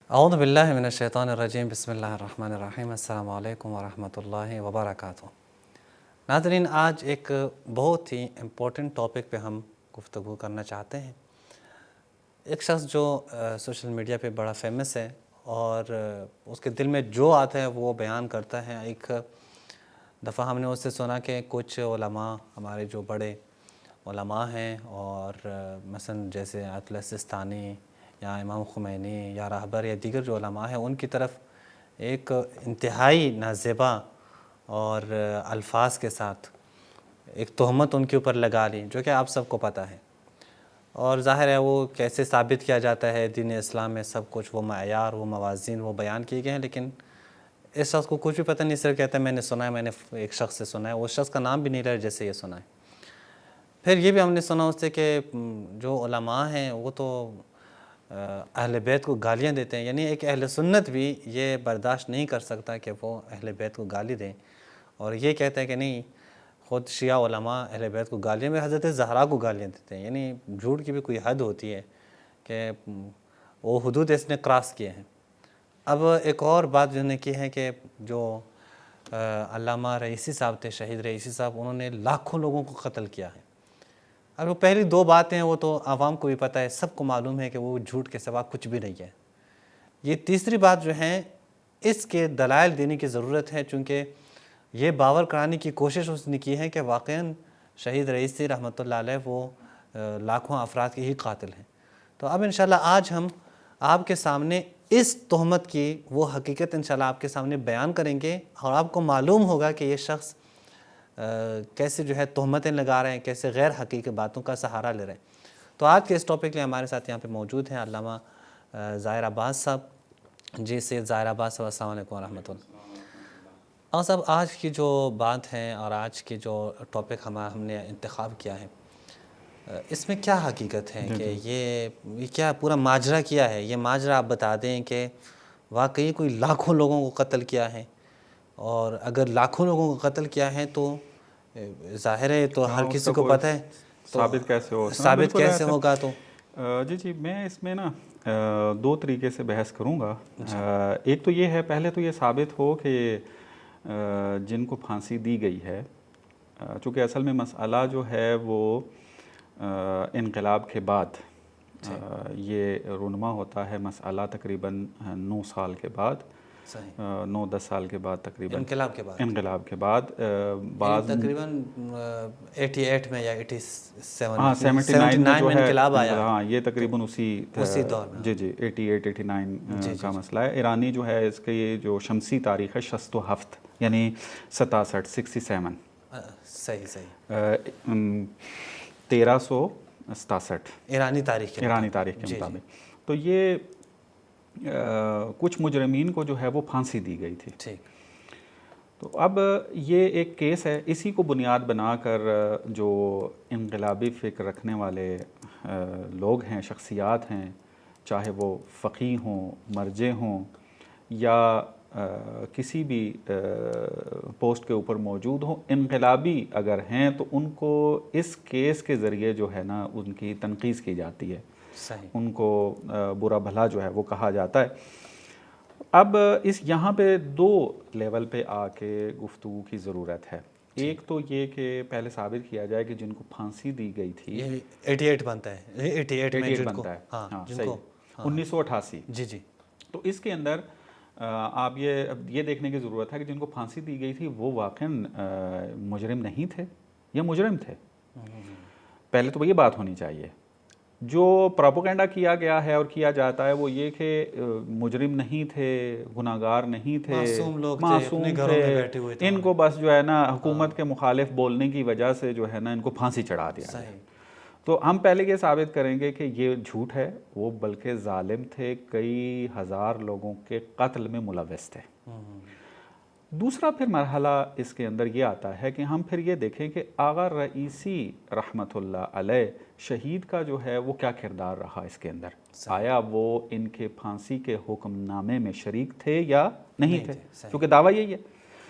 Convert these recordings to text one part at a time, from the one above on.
اعوذ باللہ من الشیطان الرجیم، بسم اللہ الرحمن الرحیم، السلام علیکم ورحمۃ اللہ وبرکاتہ۔ ناظرین، آج ایک بہت ہی امپورٹنٹ ٹاپک پہ ہم گفتگو کرنا چاہتے ہیں۔ ایک شخص جو سوشل میڈیا پہ بڑا فیمس ہے اور اس کے دل میں جو آتا ہے وہ بیان کرتا ہے۔ ایک دفعہ ہم نے اس سے سنا کہ کچھ علماء، ہمارے جو بڑے علماء ہیں اور مثلا جیسے آیت اللہ سستانی یا امام خمینی یا راہبر یا دیگر جو علماء ہیں، ان کی طرف ایک انتہائی نازیبا اور الفاظ کے ساتھ ایک تہمت ان کے اوپر لگا لی، جو کہ آپ سب کو پتہ ہے۔ اور ظاہر ہے وہ کیسے ثابت کیا جاتا ہے، دین اسلام میں سب کچھ وہ معیار، وہ موازین وہ بیان کیے گئے ہیں، لیکن اس شخص کو کچھ بھی پتہ نہیں، صرف کہتا ہے میں نے سنا ہے، میں نے ایک شخص سے سنا ہے، اس شخص کا نام بھی نہیں رہا جیسے یہ سنا ہے۔ پھر یہ بھی ہم نے سنا اس سے کہ جو علماء ہیں وہ تو اہل بیت کو گالیاں دیتے ہیں، یعنی ایک اہل سنت بھی یہ برداشت نہیں کر سکتا کہ وہ اہل بیت کو گالی دیں، اور یہ کہتا ہے کہ نہیں، خود شیعہ علماء اہل بیت کو گالیاں میں حضرت زہرا کو گالیاں دیتے ہیں۔ یعنی جھوٹ کی بھی کوئی حد ہوتی ہے کہ وہ حدود اس نے کراس کیے ہیں۔ اب ایک اور بات جو نے کی ہے کہ جو علامہ رئیسی صاحب تھے، شہید رئیسی صاحب، انہوں نے لاکھوں لوگوں کو قتل کیا ہے۔ اب وہ پہلی دو باتیں وہ تو عوام کو بھی پتہ ہے، سب کو معلوم ہے کہ وہ جھوٹ کے سوا کچھ بھی نہیں ہے۔ یہ تیسری بات جو ہے، اس کے دلائل دینے کی ضرورت ہے، چونکہ یہ باور کرانے کی کوشش اس نے کی ہے کہ واقعاً شہید رئیسی رحمۃ اللہ علیہ وہ لاکھوں افراد کے ہی قاتل ہیں۔ تو اب انشاءاللہ آج ہم آپ کے سامنے اس تہمت کی وہ حقیقت انشاءاللہ آپ کے سامنے بیان کریں گے، اور آپ کو معلوم ہوگا کہ یہ شخص کیسے جو ہے تہمتیں لگا رہے ہیں، کیسے غیر حقیقی باتوں کا سہارا لے رہے ہیں۔ تو آج کے اس ٹاپک لیے ہمارے ساتھ یہاں پہ موجود ہیں علامہ ظاہر عباس صاحب۔ جی سید ظاہر عباس صاحب، السلام علیکم ورحمۃ اللہ۔ اور صاحب، آج کی جو بات ہے اور آج کی جو ٹاپک ہم نے انتخاب کیا ہے، اس میں کیا حقیقت ہے کہ یہ کیا پورا ماجرا کیا ہے؟ یہ ماجرا آپ بتا دیں کہ واقعی کوئی لاکھوں لوگوں کو قتل کیا ہے، اور اگر لاکھوں لوگوں کو قتل کیا ہے تو ظاہر ہے تو ہر کسی کو پتہ ہے، ثابت کیسے ہو؟ ثابت کیسے ہوگا؟ تو جی میں اس میں نا دو طریقے سے بحث کروں گا۔ ایک تو یہ ہے، پہلے تو یہ ثابت ہو کہ جن کو پھانسی دی گئی ہے، چونکہ اصل میں مسئلہ جو ہے وہ انقلاب کے بعد یہ رونما ہوتا ہے، مسئلہ تقریباً 9 سال کے بعد، 9-10 سال کے بعد تقریباً، انقلاب کے بعد بعض تقریباً 88 میں یا 79 میں جو ہے انقلاب آیا۔ ہاں، یہ تقریباً اسی دور میں، جی 88-89 کا مسئلہ ہے۔ ایرانی جو ہے اس کی جو شمسی تاریخ ہے 67، یعنی 67 صحیح 1367 ایرانی تاریخ کے مطابق۔ تو یہ کچھ مجرمین کو جو ہے وہ پھانسی دی گئی تھی۔ ٹھیک۔ تو اب یہ ایک کیس ہے، اسی کو بنیاد بنا کر جو انقلابی فکر رکھنے والے لوگ ہیں، شخصیات ہیں، چاہے وہ فقیہ ہوں، مرجع ہوں، یا کسی بھی پوسٹ کے اوپر موجود ہوں، انقلابی اگر ہیں تو ان کو اس کیس کے ذریعے جو ہے نا ان کی تنقید کی جاتی ہے، ان کو برا بھلا جو ہے وہ کہا جاتا ہے۔ اب یہاں پہ دو لیول پہ آ کے گفتگو کی ضرورت ہے۔ ایک تو یہ کہ پہلے ثابت کیا جائے کہ جن کو پھانسی دی گئی تھی، 88 بنتا ہے، 88 بنتا ہے، ہاں صحیح، 1988۔ جی تو اس کے اندر آپ یہ دیکھنے کی ضرورت ہے کہ جن کو پھانسی دی گئی تھی وہ واقعاً مجرم نہیں تھے یا مجرم تھے؟ پہلے تو یہ بات ہونی چاہیے۔ جو پروپیگنڈا کیا گیا ہے اور کیا جاتا ہے وہ یہ کہ مجرم نہیں تھے، گناہگار نہیں تھے، معصوم تھے، ان کو بس جو ہے نا حکومت کے مخالف بولنے کی وجہ سے جو ہے نا ان کو پھانسی چڑھا دیا گیا۔ تو ہم پہلے یہ ثابت کریں گے کہ یہ جھوٹ ہے، وہ بلکہ ظالم تھے، کئی ہزار لوگوں کے قتل میں ملوث تھے۔ دوسرا پھر مرحلہ اس کے اندر یہ آتا ہے کہ ہم پھر یہ دیکھیں کہ آغا رئیسی رحمت اللہ علیہ شہید کا جو ہے وہ کیا کردار رہا اس کے اندر، آیا وہ ان کے پھانسی کے حکم نامے میں شریک تھے یا نہیں تھے؟ کیونکہ دعویٰ یہی ہے۔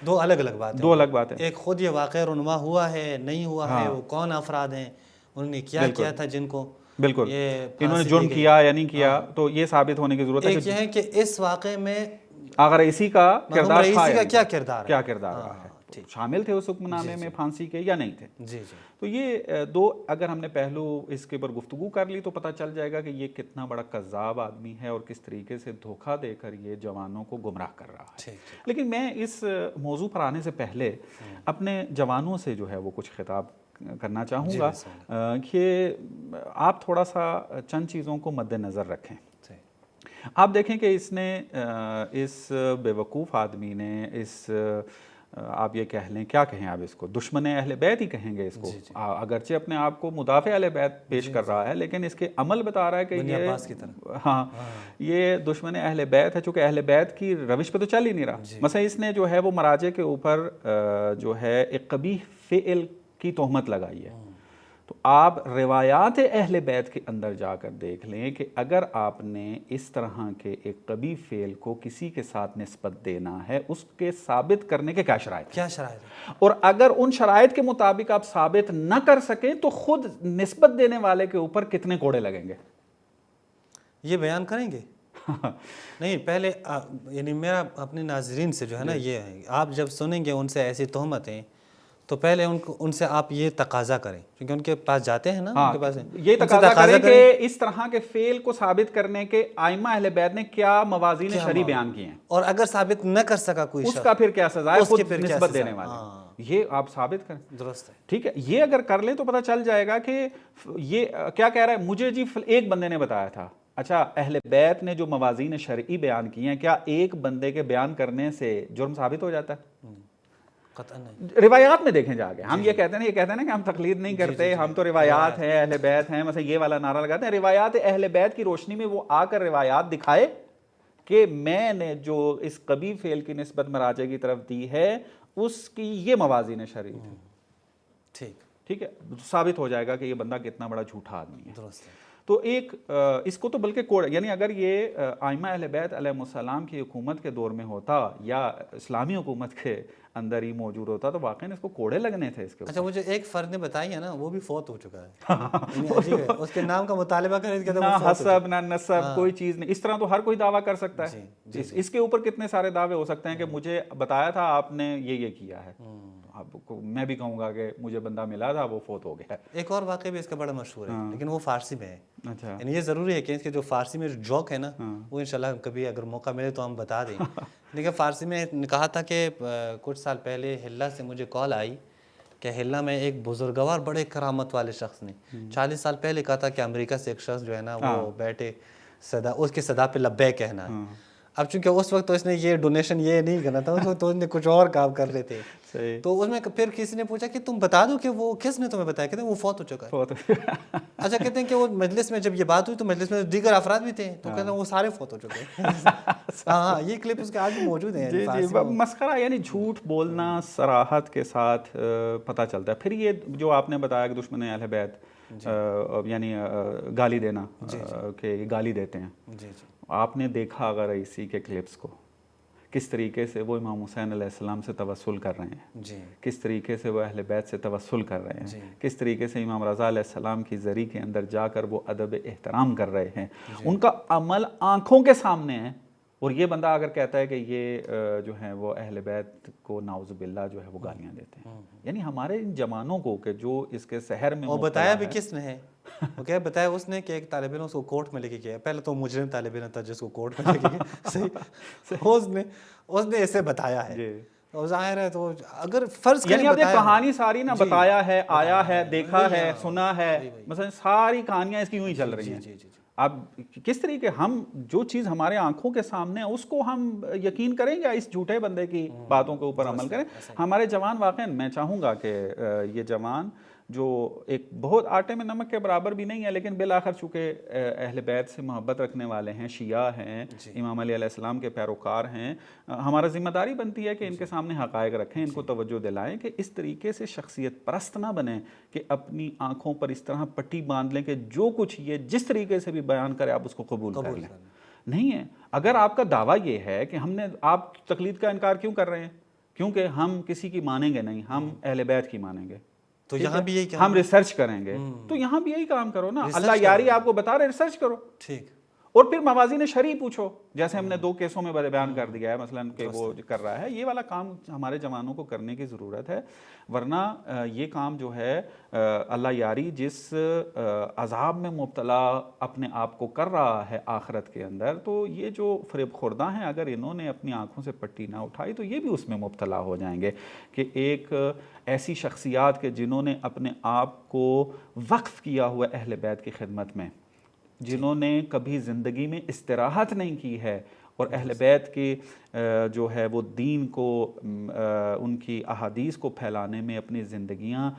دو الگ باتیں، ایک خود یہ واقعہ رونما ہوا ہے نہیں ہوا ہے، وہ کون افراد ہیں، انہوں نے کیا کیا تھا جن کو بالکل یہ انہوں نے جرم کیا یا نہیں کیا، تو یہ ثابت ہونے کی ضرورت ہے ایک یہ ہے کہ اس واقعے میں آغا رئیسی کا کردار رئیسی کا کیا کردار رہا ہے، شامل تھے اس حکم نامے میں پھانسی کے یا نہیں تھے. جی جی. تو یہ دو اگر ہم نے پہلو اس کے اوپر گفتگو کر لی تو پتہ چل جائے گا کہ یہ کتنا بڑا کذاب آدمی ہے اور کس طریقے سے دھوکہ دے کر یہ جوانوں کو گمراہ کر رہا ہے. لیکن میں اس موضوع پر آنے سے پہلے اپنے جوانوں سے جو ہے وہ کچھ خطاب کرنا چاہوں گا کہ آپ تھوڑا سا چند چیزوں کو مد نظر رکھیں. آپ دیکھیں کہ اس نے اس بیوقوف آدمی نے اس آپ یہ کہہ لیں، کیا کہیں آپ اس کو، دشمن اہل بیت ہی کہیں گے اس کو، اگرچہ اپنے آپ کو مدافع اہل بیت پیش کر رہا ہے لیکن اس کے عمل بتا رہا ہے کہ یہ دشمن اہل بیت ہے، چونکہ اہل بیت کی روش پہ تو چل ہی نہیں رہا. مثلا اس نے جو ہے وہ مراجع کے اوپر جو ہے ایک قبیح فعل کی تہمت لگائی ہے. تو آپ روایات اہل بیت کے اندر جا کر دیکھ لیں کہ اگر آپ نے اس طرح کے ایک قبیح فعل کو کسی کے ساتھ نسبت دینا ہے، اس کے ثابت کرنے کے کیا شرائط ہیں، اور اگر ان شرائط کے مطابق آپ ثابت نہ کر سکیں تو خود نسبت دینے والے کے اوپر کتنے کوڑے لگیں گے، یہ بیان کریں گے. نہیں، پہلے یعنی میرا اپنے ناظرین سے جو ہے نا یہ ہے، آپ جب سنیں گے ان سے ایسی تہمتیں تو پہلے ان سے آپ یہ تقاضا کریں، کیونکہ ان کے پاس جاتے ہیں نا، ان کے پاس یہ تقاضا کریں کہ اس طرح کے فعل کو ثابت کرنے کے ائمہ اہل بیت نے کیا موازین شرعی بیان کیے ہیں، اور اگر ثابت نہ کر سکا کوئی اس کا پھر کیا سزا ہے، خود نسبت دینے والے، یہ آپ ثابت کریں. درست ہے، ٹھیک ہے. یہ اگر کر لیں تو پتہ چل جائے گا کہ یہ کیا کہہ رہا ہے. مجھے جی ایک بندے نے بتایا تھا. اچھا، اہل بیت نے جو موازین شرعی بیان کیے ہیں، کیا ایک بندے کے بیان کرنے سے جرم ثابت ہو جاتا ہے؟ روایات میں دیکھیں جا کے. ہم یہ کہتے ہیں کہ ہم تقلید نہیں کرتے، ہم تو روایات ہیں، اہل بیت ہیں، مثلا یہ والا نعرہ لگاتے ہیں. روایات اہل بیت کی روشنی میں وہ آ کر روایات دکھائے کہ میں نے جو اس قبیح فعل کی نسبت مراجع کی طرف دی ہے اس کی یہ موازین شرعی تھی. ٹھیک ہے، ثابت ہو جائے گا کہ یہ بندہ کتنا بڑا جھوٹا آدمی ہے. درست ہے. تو ایک اس کو تو بلکہ کوڑ، یعنی اگر یہ ائمہ اہل بیت علیہ السلام کی حکومت کے دور میں ہوتا یا اسلامی حکومت کے اندر ہی موجود ہوتا تو واقعی اس کو کوڑے لگنے تھے اس کے. اچھا، مجھے ایک فرد نے بتائی ہے نا، وہ بھی فوت ہو چکا ہے. اس کے نام کا مطالبہ کریں، نہ حسب نہ نسب، کوئی چیز نہیں. اس طرح تو ہر کوئی دعویٰ کر سکتا ہے. اس کے اوپر کتنے سارے دعوے ہو سکتے ہیں کہ مجھے بتایا تھا آپ نے یہ کیا ہے. میں بھی کہوں گا کہ مجھے بندہ ملا تھا، وہ فوت ہو گیا. ایک اور واقعہ بھی اس کا بڑا مشہور ہے لیکن وہ فارسی میں ہے. اچھا، یعنی یہ ضروری ہے کہ اس کے جو فارسی میں جو جوک ہے نا وہ انشاءاللہ کبھی اگر موقع ملے تو ہم بتا دیں. لیکن فارسی میں کہا تھا کہ کچھ سال پہلے ہلہ سے مجھے کال آئی کہ ہلہ میں ایک بزرگوار بڑے کرامت والے شخص نے 40 سال پہلے کہا تھا کہ امریکہ سے ایک شخص جو ہے نا وہ بیٹھے صدا، اس کے صدا پہ لبیک کہنا ہے. اب چونکہ اس وقت تو اس نے یہ ڈونیشن یہ نہیں کرنا تھا، اس وقت تو اس نے کچھ اور کام کر رہے تھے. تو اس میں پھر کسی نے پوچھا کہ تم بتا دو کہ وہ کس نے تمہیں بتایا. کہتے ہیں وہ فوت ہو چکا ہے. اچھا، کہتے ہیں کہ وہ مجلس میں جب یہ بات ہوئی تو مجلس میں دیگر افراد بھی تھے، تو کہتے ہیں وہ سارے فوت ہو چکے ہیں. ہاں، یہ کلپ اس کے آج بھی موجود ہیں. جی جی، مسخرہ، یعنی جھوٹ بولنا صراحت کے ساتھ پتہ چلتا ہے. پھر یہ جو آپ نے بتایا کہ دشمن اہل بیت یعنی گالی دینا، کہ گالی دیتے ہیں. آپ نے دیکھا اگر اسی کے کلپس کو، کس طریقے سے وہ امام حسین علیہ السلام سے توسل کر رہے ہیں، کس طریقے سے وہ اہل بیت سے توسل کر رہے ہیں، کس طریقے سے امام رضا علیہ السلام کی زری کے اندر جا کر وہ ادب احترام کر رہے ہیں. ان کا عمل آنکھوں کے سامنے ہے. اور یہ بندہ اگر کہتا ہے کہ یہ جو ہے وہ اہل بیت کو نعوذ باللہ جو ہے وہ گالیاں دیتے ہیں. یعنی ہمارے ان جوانوں کو کہ جو اس کے سحر میں، وہ بتایا بھی کس نے ہے، وہ کیا بتایا اس نے کہ ایک طالب علم اس کو کورٹ میں لے کے گیا. پہلے تو مجرم طالب علم تھا جس کو کورٹ میں لے کے گیا. صحیح، اس نے اسے بتایا ہے. ظاہر ہے تو اگر فرض یعنی آپ کہانی ساری نہ بتایا ہے، آیا ہے، دیکھا ہے، سنا ہے، مثلا ساری کہانیاں اس کی یوں ہی چل رہی ہیں. اب کس طریقے ہم جو چیز ہمارے آنکھوں کے سامنے ہے اس کو ہم یقین کریں یا اس جھوٹے بندے کی باتوں کے اوپر عمل کریں. ہمارے جوان واقعا، میں چاہوں گا کہ یہ جوان جو ایک بہت آٹے میں نمک کے برابر بھی نہیں ہے لیکن بالآخر چونکہ اہل بیت سے محبت رکھنے والے ہیں، شیعہ ہیں، امام علی علیہ السلام کے پیروکار ہیں، ہمارا ذمہ داری بنتی ہے کہ ان کے سامنے حقائق رکھیں، ان کو توجہ دلائیں کہ اس طریقے سے شخصیت پرست نہ بنیں کہ اپنی آنکھوں پر اس طرح پٹی باندھ لیں کہ جو کچھ یہ جس طریقے سے بھی بیان کرے آپ اس کو قبول کر لیں. نہیں ہے. اگر آپ کا دعویٰ یہ ہے کہ ہم نے، آپ تقلید کا انکار کیوں کر رہے ہیں؟ کیونکہ ہم کسی کی مانیں گے نہیں، ہم اہل بیت کی مانیں گے. تو یہاں بھی یہی ہم ریسرچ کریں گے، تو یہاں بھی یہی کام کرو نا، اللہ یاری آپ کو بتا رہے ریسرچ کرو، ٹھیک، اور پھر موازین شرعی پوچھو، جیسے ہم نے 2 کیسوں میں بیان کر دیا ہے مثلا کہ وہ کر رہا ہے، یہ والا کام ہمارے جوانوں کو کرنے کی ضرورت ہے، ورنہ یہ کام جو ہے اللہ یاری جس عذاب میں مبتلا اپنے آپ کو کر رہا ہے آخرت کے اندر، تو یہ جو فریب خوردہ ہیں اگر انہوں نے اپنی آنکھوں سے پٹی نہ اٹھائی تو یہ بھی اس میں مبتلا ہو جائیں گے کہ ایک ایسی شخصیات کے جنہوں نے اپنے آپ کو وقف کیا ہوا اہل بیت کی خدمت میں، جنہوں نے کبھی زندگی میں استراحت نہیں کی ہے، اور اہل بیت کی جو ہے وہ دین کو، ان کی احادیث کو پھیلانے میں اپنی زندگیاں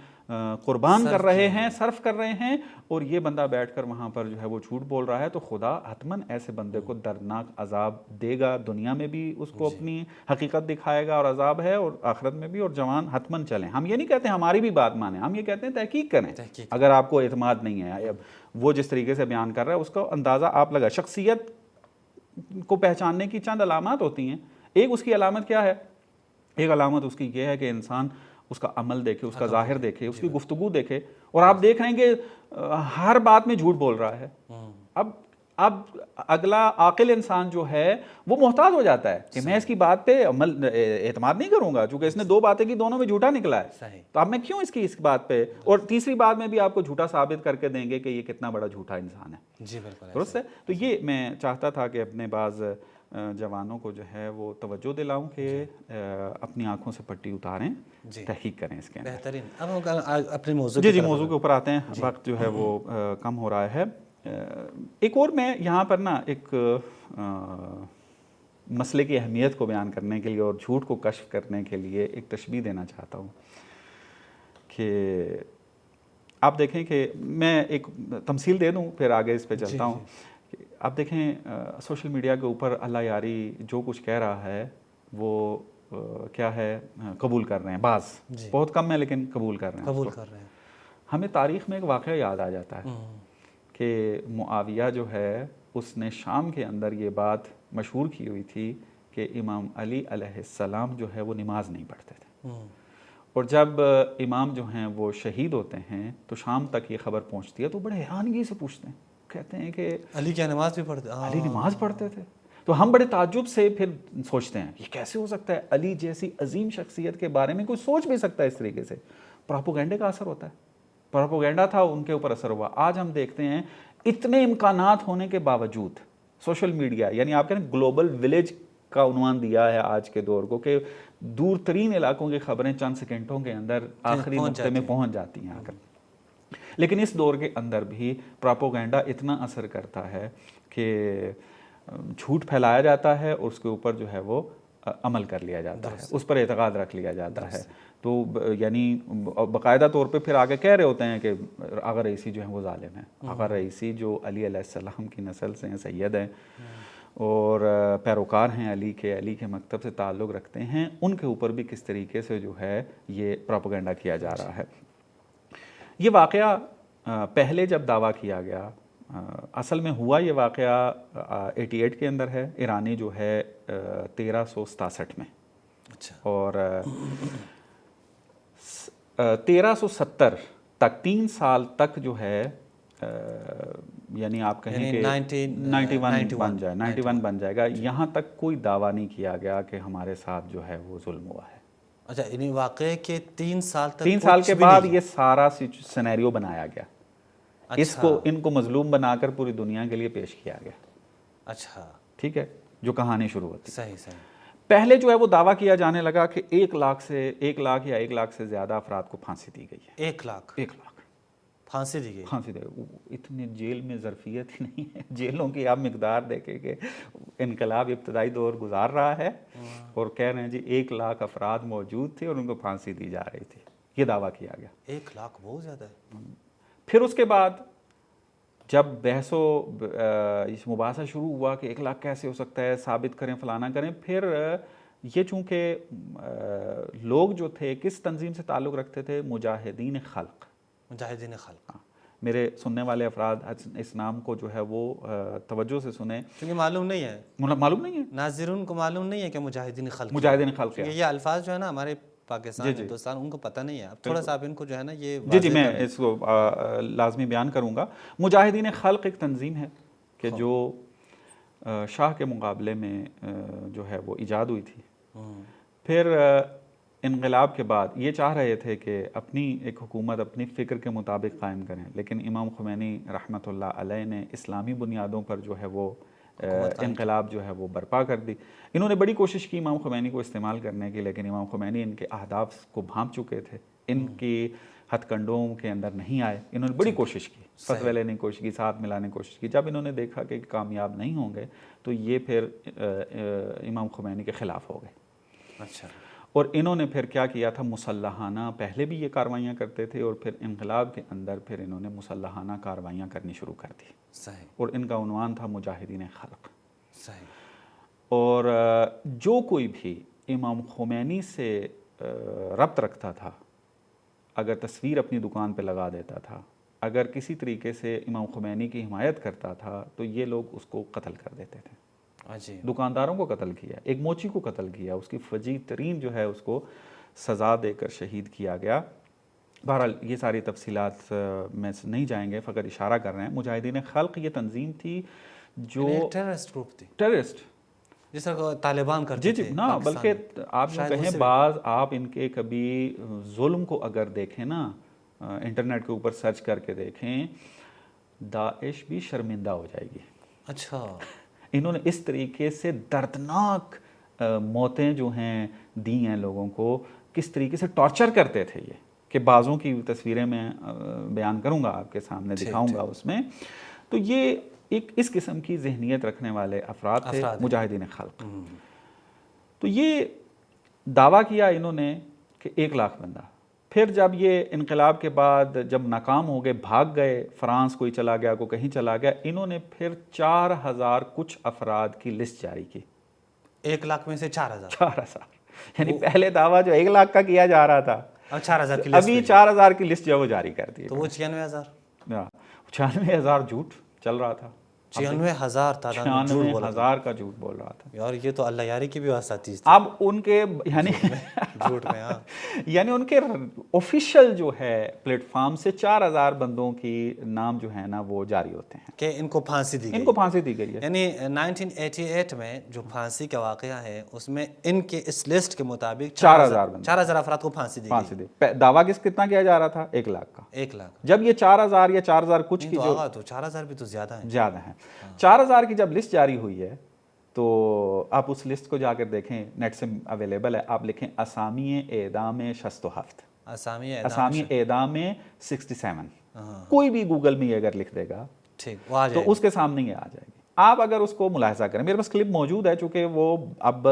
قربان کر رہے ہیں، صرف کر رہے ہیں، اور یہ بندہ بیٹھ کر وہاں پر جو ہے وہ جھوٹ بول رہا ہے، تو خدا حتماً ایسے بندے کو دردناک عذاب دے گا، دنیا میں بھی اس کو اپنی حقیقت دکھائے گا اور عذاب ہے، اور آخرت میں بھی، اور جوان حتماً چلیں۔ ہم یہ نہیں کہتے ہماری بھی بات مانیں، ہم یہ کہتے ہیں تحقیق کریں، اگر آپ کو اعتماد نہیں ہے، وہ جس طریقے سے بیان کر رہا ہے اس کا اندازہ آپ لگا۔ شخصیت کو پہچاننے کی چند علامات ہوتی ہیں، ایک اس کی علامت کیا ہے؟ ایک علامت اس کی یہ ہے کہ انسان اس کا عمل دیکھے، اس کا ظاہر دیکھے، اس کی گفتگو دیکھے، اور آپ دیکھ رہے ہیں کہ ہر بات میں جھوٹ بول رہا ہے۔ اب اگلا عاقل انسان جو ہے وہ محتاط ہو جاتا ہے کہ میں اس کی بات پہ اعتماد نہیں کروں گا، چونکہ اس نے 2 باتیں کی، دونوں میں جھوٹا نکلا ہے، تو اب میں کیوں اس کی اس بات پہ، اور تیسری بات میں بھی آپ کو جھوٹا ثابت کر کے دیں گے کہ یہ کتنا بڑا جھوٹا انسان ہے۔ جی بالکل درست ہے۔ تو یہ میں چاہتا تھا کہ اپنے بعض جوانوں کو جو ہے وہ توجہ دلاؤں کہ اپنی آنکھوں سے پٹی اتاریں، تحقیق کریں اس کے اندر۔ بہترین۔ اب ہم اپنے موضوع جی موضوع کے اوپر آتے ہیں، وقت جو ہے وہ کم ہو رہا ہے۔ ایک اور میں یہاں پر نا ایک مسئلے کی اہمیت کو بیان کرنے کے لیے اور جھوٹ کو کشف کرنے کے لیے ایک تشبیہ دینا چاہتا ہوں کہ آپ دیکھیں کہ میں ایک تمثیل دے دوں پھر آگے اس پہ چلتا ہوں۔ آپ دیکھیں سوشل میڈیا کے اوپر اللہ یاری جو کچھ کہہ رہا ہے وہ کیا ہے، قبول کر رہے ہیں، بعض بہت کم ہے لیکن قبول کر رہے ہیں۔ ہمیں تاریخ میں ایک واقعہ یاد آ جاتا ہے کہ معاویہ جو ہے اس نے شام کے اندر یہ بات مشہور کی ہوئی تھی کہ امام علی علیہ السلام جو ہے وہ نماز نہیں پڑھتے تھے، اور جب امام جو ہیں وہ شہید ہوتے ہیں تو شام تک یہ خبر پہنچتی ہے، تو بڑے حیرانگی سے پوچھتے ہیں، کہتے ہیں کہ علی کیا نماز بھی پڑھتے؟ علی نماز پڑھتے تھے۔ تو ہم بڑے تعجب سے پھر سوچتے ہیں یہ کیسے ہو سکتا ہے، علی جیسی عظیم شخصیت کے بارے میں کوئی سوچ بھی سکتا ہے اس طریقے سے؟ پروپیگنڈے کا اثر ہوتا ہے، پروپیگنڈا تھا، ان کے اوپر اثر ہوا۔ آج ہم دیکھتے ہیں اتنے امکانات ہونے کے باوجود سوشل میڈیا، یعنی آپ کہتے ہیں گلوبل ولیج کا عنوان دیا ہے آج کے دور کو، کہ دور ترین علاقوں کی خبریں چند سیکنڈوں کے اندر آخری نقطے میں پہنچ جاتی ہیں آ کر۔ لیکن اس دور کے اندر بھی پروپیگنڈا اتنا اثر کرتا ہے کہ جھوٹ پھیلایا جاتا ہے اور اس کے اوپر جو ہے وہ عمل کر لیا جاتا ہے، اس پر اعتقاد رکھ لیا جاتا ہے۔ تو یعنی باقاعدہ طور پہ پھر آگے کہہ رہے ہوتے ہیں کہ آغا رئیسی جو ہیں وہ ظالم ہیں، آغا رئیسی جو علی علیہ السلام کی نسل سے ہیں، سید ہیں اور پیروکار ہیں علی کے مکتب سے تعلق رکھتے ہیں، ان کے اوپر بھی کس طریقے سے جو ہے یہ پروپیگنڈا کیا جا رہا ہے۔ یہ واقعہ پہلے جب دعویٰ کیا گیا، اصل میں ہوا یہ واقعہ 88 کے اندر ہے، ایرانی جو ہے 1367 میں، اور 1370 تک 3 سال تک جو ہے یعنی آپ کہیں کہ 91 بن جائے گا، یہاں تک کوئی دعویٰ نہیں کیا گیا کہ ہمارے ساتھ جو ہے وہ ظلم ہوا ہے۔ اچھا، یعنی واقعے کے 3 سال تک 3 سال کے بعد یہ سارا سینیریو بنایا گیا، اس کو ان کو مظلوم بنا کر پوری دنیا کے لیے پیش کیا گیا۔ اچھا ٹھیک ہے، جو کہانی شروع ہوتی ہے۔ صحیح۔ پہلے جو ہے وہ دعویٰ کیا جانے لگا کہ 1 لاکھ یا 1 لاکھ سے زیادہ افراد کو پھانسی دی گئی ہے۔ 1 لاکھ پھانسی دی گئی؟ پھانسی دی گئی۔ اتنے جیل میں ظرفیت ہی نہیں ہے، جیلوں کی آپ مقدار دیکھیں کہ انقلاب ابتدائی دور گزار رہا ہے اور کہہ رہے ہیں جی 1 لاکھ افراد موجود تھے اور ان کو پھانسی دی جا رہی تھی، یہ دعویٰ کیا گیا۔ 1 لاکھ بہت زیادہ ہے۔ پھر اس کے بعد جب بحث و مباحثہ شروع ہوا کہ 1 لاکھ کیسے ہو سکتا ہے، ثابت کریں، فلانا کریں، پھر یہ چونکہ لوگ جو تھے کس تنظیم سے تعلق رکھتے تھے، مجاہدین خلق۔ میرے سننے والے افراد اس نام کو جو ہے وہ توجہ سے سنیں، کیونکہ معلوم نہیں ہے ناظرین کو معلوم نہیں ہے کہ مجاہدین خلق ہے۔ یہ الفاظ جو ہے نا ہمارے پاکستان ہندوستان ان کو پتہ نہیں ہے. اب تھوڑا سا آپ ان کو جو ہے نا یہ جی میں اس کو لازمی بیان کروں گا. مجاہدین خلق ایک تنظیم ہے کہ جو شاہ کے مقابلے میں جو ہے وہ ایجاد ہوئی تھی. پھر انقلاب کے بعد یہ چاہ رہے تھے کہ اپنی ایک حکومت اپنی فکر کے مطابق قائم کریں, لیکن امام خمینی رحمۃ اللہ علیہ نے اسلامی بنیادوں پر جو ہے وہ انقلاب جو ہے وہ برپا کر دی. انہوں نے بڑی کوشش کی امام خمینی کو استعمال کرنے کی, لیکن امام خمینی ان کے اہداف کو بھانپ چکے تھے, ان کی ہتھ کنڈوں کے اندر نہیں آئے. انہوں نے بڑی کوشش کی, فتوے لینے کی کوشش کی, ساتھ ملانے کی کوشش کی. جب انہوں نے دیکھا کہ کامیاب نہیں ہوں گے تو یہ پھر امام خمینی کے خلاف ہو گئے. اچھا. اور انہوں نے پھر کیا کیا تھا, مسلحانہ پہلے بھی یہ کاروائیاں کرتے تھے, اور پھر انقلاب کے اندر پھر انہوں نے مسلحانہ کاروائیاں کرنی شروع کر دی. صحیح. اور ان کا عنوان تھا مجاہدین خلق. صحیح. اور جو کوئی بھی امام خمینی سے ربط رکھتا تھا, اگر تصویر اپنی دکان پہ لگا دیتا تھا, اگر کسی طریقے سے امام خمینی کی حمایت کرتا تھا, تو یہ لوگ اس کو قتل کر دیتے تھے. دکانداروں کو قتل کیا, ایک موچی کو قتل کیا, اس کی فجیع ترین جو ہے اس کو سزا دے کر شہید کیا گیا. بہرحال یہ ساری تفصیلات میں نہیں جائیں گے, فقط اشارہ کر رہے ہیں. مجاہدین خلق یہ تنظیم تھی جو ٹیررسٹ گروپ تھی, ٹیررسٹ جس طرح طالبان کرتے تھے. جی نا, بلکہ آپ جو کہیں بعض آپ ان کے کبھی ظلم کو اگر دیکھیں نا, انٹرنیٹ کے اوپر سرچ کر کے دیکھیں, داعش بھی شرمندہ ہو جائے گی. اچھا. انہوں نے اس طریقے سے دردناک موتیں جو ہیں دی ہیں لوگوں کو, کس طریقے سے ٹارچر کرتے تھے یہ, کہ بعضوں کی تصویریں میں بیان کروں گا آپ کے سامنے, دکھاؤں گا اس میں. تو یہ ایک اس قسم کی ذہنیت رکھنے والے افراد تھے مجاہدین خلق. تو یہ دعویٰ کیا انہوں نے کہ 1,00,000 بندہ. پھر جب یہ انقلاب کے بعد جب ناکام ہو گئے, بھاگ گئے, فرانس کوئی چلا گیا, کوئی کہیں چلا گیا, انہوں نے پھر 4,000 کچھ افراد کی لسٹ جاری کی. 1,00,000 میں سے 4,000. 4,000 یعنی پہلے دعویٰ جو 1,00,000 کا کیا جا رہا تھا, اب 4,000 کی لسٹ, ابھی 4,000 کی لسٹ جو وہ جاری کر دی. تو وہ 96,000. 96,000 جھوٹ چل رہا تھا. 96,000 تعداد میں 96,000 کا جھوٹ بول رہا تھا. یار یہ تو اللہ یاری کی بھی واسطہ چیز تھی. اب ان کے یعنی جھوٹ میں یعنی ان کے آفیشیل جو ہے پلیٹ فارم سے 4,000 بندوں کی نام جو ہے نا وہ جاری ہوتے ہیں کہ ان کو پھانسی دی گئی. ان کو پھانسی دی گئی ہے. یعنی 1988 میں جو پھانسی کا واقعہ ہے اس میں ان کے اس لسٹ کے مطابق 4,000 افراد کو پھانسی دی گئی. دعویٰ کتنا کیا جا رہا تھا, 1,00,000 کا. 1,00,000. جب یہ 4,000 یا 4,000 کچھ کی تو 4,000 بھی تو زیادہ ہیں. 4,000 کی جب لسٹ جاری ہوئی ہے تو آپ اس لسٹ کو جا کر دیکھیں, نیٹ سے اویلیبل ہے. آپ لکھیں اسامی اعدام 67, اسامی اعدام 67, کوئی بھی گوگل میں یہ اگر لکھ دے گا تو اس کے سامنے یہ آ جائے گی. آپ اگر اس کو ملاحظہ کریں, میرے پاس کلپ موجود ہے, چونکہ وہ اب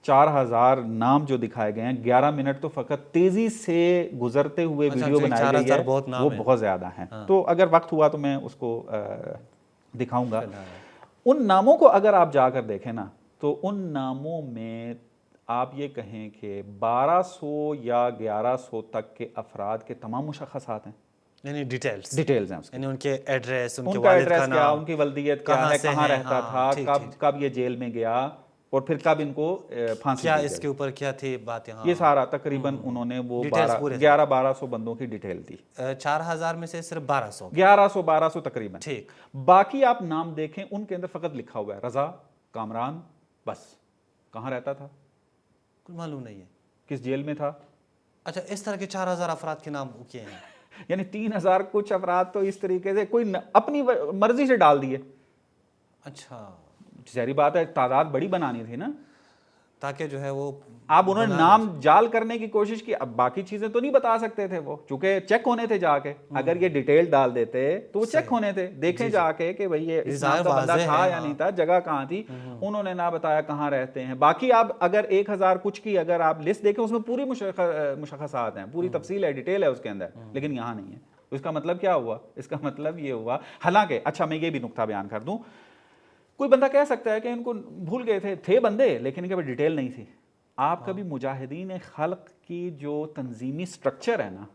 4,000 نام جو دکھائے گئے ہیں, 11 منٹ تو فقط تیزی سے گزرتے ہوئے ویڈیو بنائی گئی ہے, وہ بہت زیادہ ہیں. تو اگر وقت ہوا تو میں اس کو دکھاؤں گا. ان ناموں کو اگر آپ جا کر دیکھیں نا, تو ان ناموں میں آپ یہ کہیں کہ 1,200 یا 1,100 تک کے افراد کے تمام مشخصات ہیں, یعنی ڈیٹیلز ہیں, یعنی ان کے ایڈریس, ان کا ایڈریس کیا, ان کی ولدیت کیا ہے, کہاں رہتا تھا, کب یہ جیل میں گیا, اور پھر کب ان کو پھانسی کیا اس کے اوپر کیا تھی بات. یہاں یہ سارا تقریباً انہوں نے وہ 11-1200 بندوں کی ڈیٹیل دی. 4,000 میں سے صرف 1,100-1,200 تقریباً. ٹھیک. باقی آپ نام دیکھیں, ان کے اندر فقط لکھا ہوا ہے رضا کامران, بس. کہاں رہتا تھا کچھ معلوم نہیں ہے, کس جیل میں تھا. اچھا, اس طرح کے 4,000 افراد کے نام کیے ہیں. یعنی 3,000 کچھ افراد تو اس طریقے سے کوئی اپنی مرضی سے ڈال دیے. اچھا, ظاہری بات ہے تعداد بڑی بنانی تھی نا, تاکہ جو ہے وہ اب انہوں نے نام جال کرنے کی کوشش کی. اب باقی چیزیں تو نہیں بتا سکتے تھے وہ, چونکہ چیک ہونے تھے جا کے. اگر یہ ڈیٹیل ڈال دیتے تو وہ چیک ہونے تھے, دیکھیں جا کے کہ بھئی یہ اس نام کا بندہ تھا یا نہیں تھا, جگہ کہاں تھی. انہوں نے نہ بتایا کہاں رہتے ہیں. باقی آپ اگر 1,000 کچھ کی اگر آپ لسٹ دیکھیں, اس میں پوری مشخصات ہیں, پوری تفصیل ہے, ڈیٹیل ہے اس کے اندر, لیکن یہاں نہیں ہے. اس کا مطلب کیا ہوا, اس کا مطلب یہ ہوا. حالانکہ اچھا میں یہ بھی نقطہ بیان کر دوں, کوئی بندہ کہہ سکتا ہے کہ ان کو بھول گئے تھے بندے, لیکن ان کے پاس ڈیٹیل نہیں تھی. آپ کبھی مجاہدین خلق کی جو تنظیمی سٹرکچر ہے نا,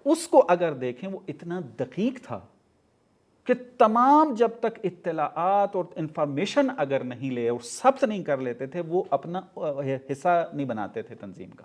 اس کو اگر دیکھیں, وہ اتنا دقیق تھا کہ تمام جب تک اطلاعات اور انفارمیشن اگر نہیں لے اور ثبت نہیں کر لیتے تھے, وہ اپنا حصہ نہیں بناتے تھے تنظیم کا.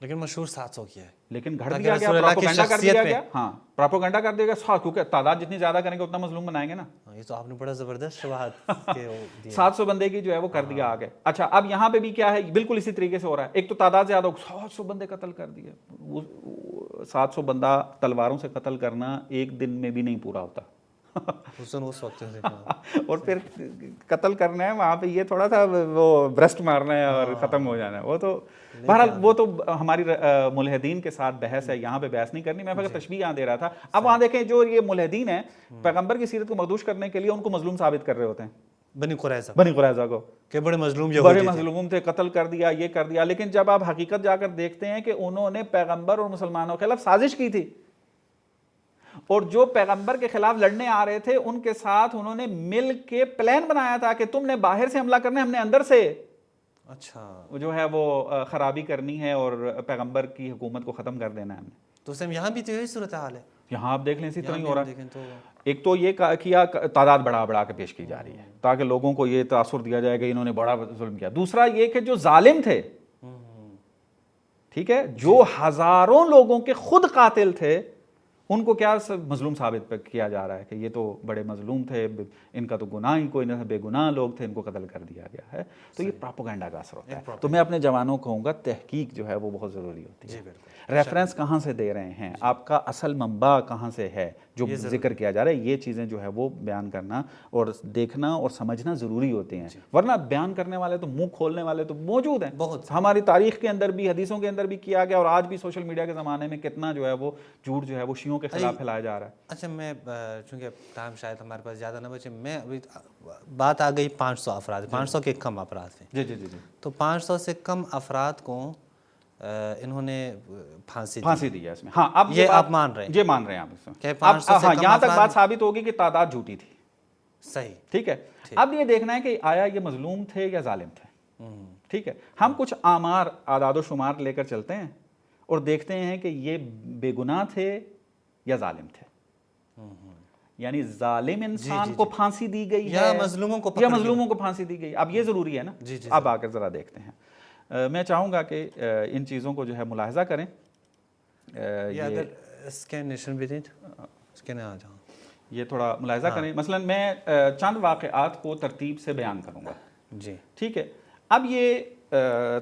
لیکن مشہور 700 کیا ہے، لیکن گھڑ تاکہ دیا گیا، رسول اللہ کی پراپوگنڈا کر شخصیت دیا پہ۔ گیا. ہاں پراپوگنڈا کر دیا گیا، کیونکہ تعداد جتنی زیادہ کریں گے اتنا مظلوم بنائیں گے نا. یہ تو آپ نے بڑا زبردست شبہات کے وہ دیے۔ 700 بندے کی جو ہے وہ کر دیا آگے. اچھا اب یہاں پہ بھی کیا ہے، بالکل اسی طریقے سے ہو رہا ہے. ایک تو تعداد زیادہ ہو، 700 بندے قتل کر دیے. 700 بندہ تلواروں سے قتل کرنا ایک دن میں بھی نہیں پورا ہوتا. حسن اس وقت سے اور پھر قتل کرنا ہے وہاں پہ، یہ تھوڑا سا وہ برسٹ مارنا ہے اور ختم ہو جانا ہے. وہ تو بہرحال وہ تو ہماری ملحدین کے ساتھ بحث ہے، یہاں پہ بحث نہیں کرنی. میں فقط تشبیہ یہاں دے رہا تھا. اب وہاں دیکھیں جو یہ ملحدین ہیں پیغمبر کی سیرت کو مخدوش کرنے کے لیے ان کو مظلوم ثابت کر رہے ہوتے ہیں، بنی قریظہ کو کہ بڑے مظلوم بڑے مظلوم تھے، قتل کر دیا، یہ کر دیا. لیکن جب آپ حقیقت جا کر دیکھتے ہیں کہ انہوں نے پیغمبر اور مسلمانوں کے خلاف سازش کی تھی، اور جو پیغمبر کے خلاف لڑنے آ رہے تھے ان کے ساتھ انہوں نے مل کے پلان بنایا تھا کہ تم نے باہر سے حملہ کرنا ہے، ہم نے اندر سے اچھا جو ہے وہ خرابی کرنی ہے اور پیغمبر کی حکومت کو ختم کر دینا ہے ہم نے. تو سیم یہاں بھی تو یہی صورتحال ہے. یہاں آپ دیکھ لیں اسی طرح ہی ہو رہا ہے. لیکن تو ایک تو یہ کیا تعداد بڑھا بڑھا کے پیش کی جا رہی ہے تاکہ لوگوں کو یہ تاثر دیا جائے کہ انہوں نے بڑا ظلم کیا. دوسرا یہ کہ جو ظالم تھے، ٹھیک ہے، جو ہزاروں لوگوں کے خود قاتل تھے، ان کو کیا مظلوم ثابت کیا جا رہا ہے کہ یہ تو بڑے مظلوم تھے، ان کا تو گناہ ہی کوئی نہ، بے گناہ لوگ تھے، ان کو قتل کر دیا گیا ہے. تو یہ پراپوگنڈا کا اثر ہوتا ہے. تو میں اپنے جوانوں کو کہوں گا تحقیق جو ہے وہ بہت ضروری ہوتی ہے. ریفرنس کہاں سے دے رہے ہیں، آپ کا اصل منبع کہاں سے ہے جو ذکر کیا جا رہا ہے، یہ چیزیں جو ہے وہ بیان کرنا اور دیکھنا اور سمجھنا ضروری ہوتے ہیں. ورنہ بیان کرنے والے تو منہ کھولنے والے تو موجود ہیں بہت. ہماری تاریخ کے اندر بھی، حدیثوں کے اندر بھی کیا گیا، اور آج بھی سوشل میڈیا کے زمانے میں کتنا جو ہے وہ جھوٹ جو ہے وہ شیعوں کے خلاف پھیلایا جا رہا ہے. اچھا میں چونکہ ٹائم شاید ہمارے پاس زیادہ نہ بچے، میں ابھی بات آ گئی 500 افراد، 500 کے کم افراد تھے. جی جی جی جی. تو 500 سے کم افراد کو انہوں نے پھانسی دی ہے اس میں. ہاں اب یہ آپ مان رہے ہیں؟ یہ مان رہے ہیں آپ اس کہ میں. 500 سے ہاں کم یہاں تک افراد، بات ثابت ہوگی کہ تعداد جھوٹی تھی. صحیح، ٹھیک ہے. اب یہ دیکھنا ہے کہ آیا یہ مظلوم تھے یا ظالم تھے. ٹھیک ہے. ہم کچھ آمار، اعداد و شمار لے کر چلتے ہیں اور دیکھتے ہیں کہ یہ بے گناہ تھے یا ظالم تھے. یعنی ظالم انسان کو پھانسی دی گئی یا ہے مظلوموں کو پھانسی دی گئی. اب یہ ضروری ہے نا. اب آ کر ذرا دیکھتے ہیں. میں چاہوں گا کہ ان چیزوں کو جو ہے ملاحظہ کریں. یہ اگر اسکینیشن بھی تھی اسکین آ جاؤں، یہ تھوڑا ملاحظہ کریں. مثلا میں چند واقعات کو ترتیب سے بیان کروں گا. جی ٹھیک ہے. اب یہ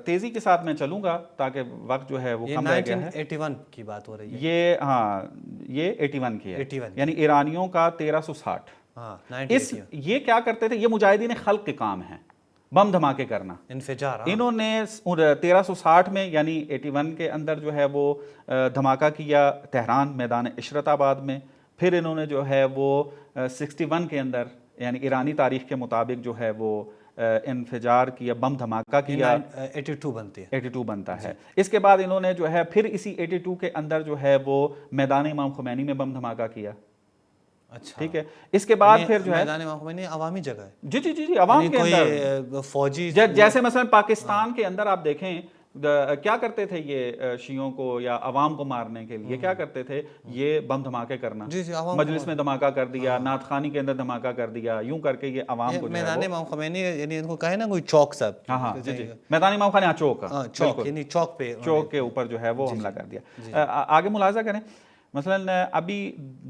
تیزی کے ساتھ میں چلوں گا تاکہ وقت جو ہے وہ کم رہ گیا ہے. 1981 کی بات ہو رہی ہے. یہ ہاں یہ 81 کی ہے، 81 یعنی ایرانیوں کا 1360. ہاں یہ کیا کرتے تھے، یہ مجاہدین خلق کے کام ہیں، بم دھماکے کرنا، انفجار. انہوں نے 1360 میں یعنی 81 کے اندر جو ہے وہ دھماکہ کیا تہران میدان عشرت آباد میں. پھر انہوں نے جو ہے وہ 61 کے اندر یعنی ایرانی تاریخ کے مطابق جو ہے وہ انفجار کیا، بم دھماکہ کیا. 82 بنتی ہے، 82 بنتا ہے. اس کے بعد انہوں نے جو ہے پھر اسی 82 کے اندر جو ہے وہ میدان امام خمینی میں بم دھماکہ کیا. اچھا ٹھیک ہے. اس کے بعد پھر جو ہے میدان امام خمینی عوامی جگہ ہے. جی جی جی جی عوام کے اندر کوئی فوجی جیسے مثلا پاکستان کے اندر آپ دیکھیں کیا کرتے تھے یہ شیعوں کو یا عوام کو مارنے کے لیے کیا کرتے تھے، یہ بم دھماکے کرنا، مجلس میں دھماکہ کر دیا، نعت خوانی کے اندر دھماکہ کر دیا، یوں کر کے یہ عوام کو میدان امام خمینی یعنی ان کو کہے نا کوئی چوک سب. ہاں ہاں جی جی میدان امام خمینی چوک یعنی چوک پہ، چوک کے اوپر جو ہے وہ حملہ کر دیا. آگے ملاحظہ کریں. مثلا ابھی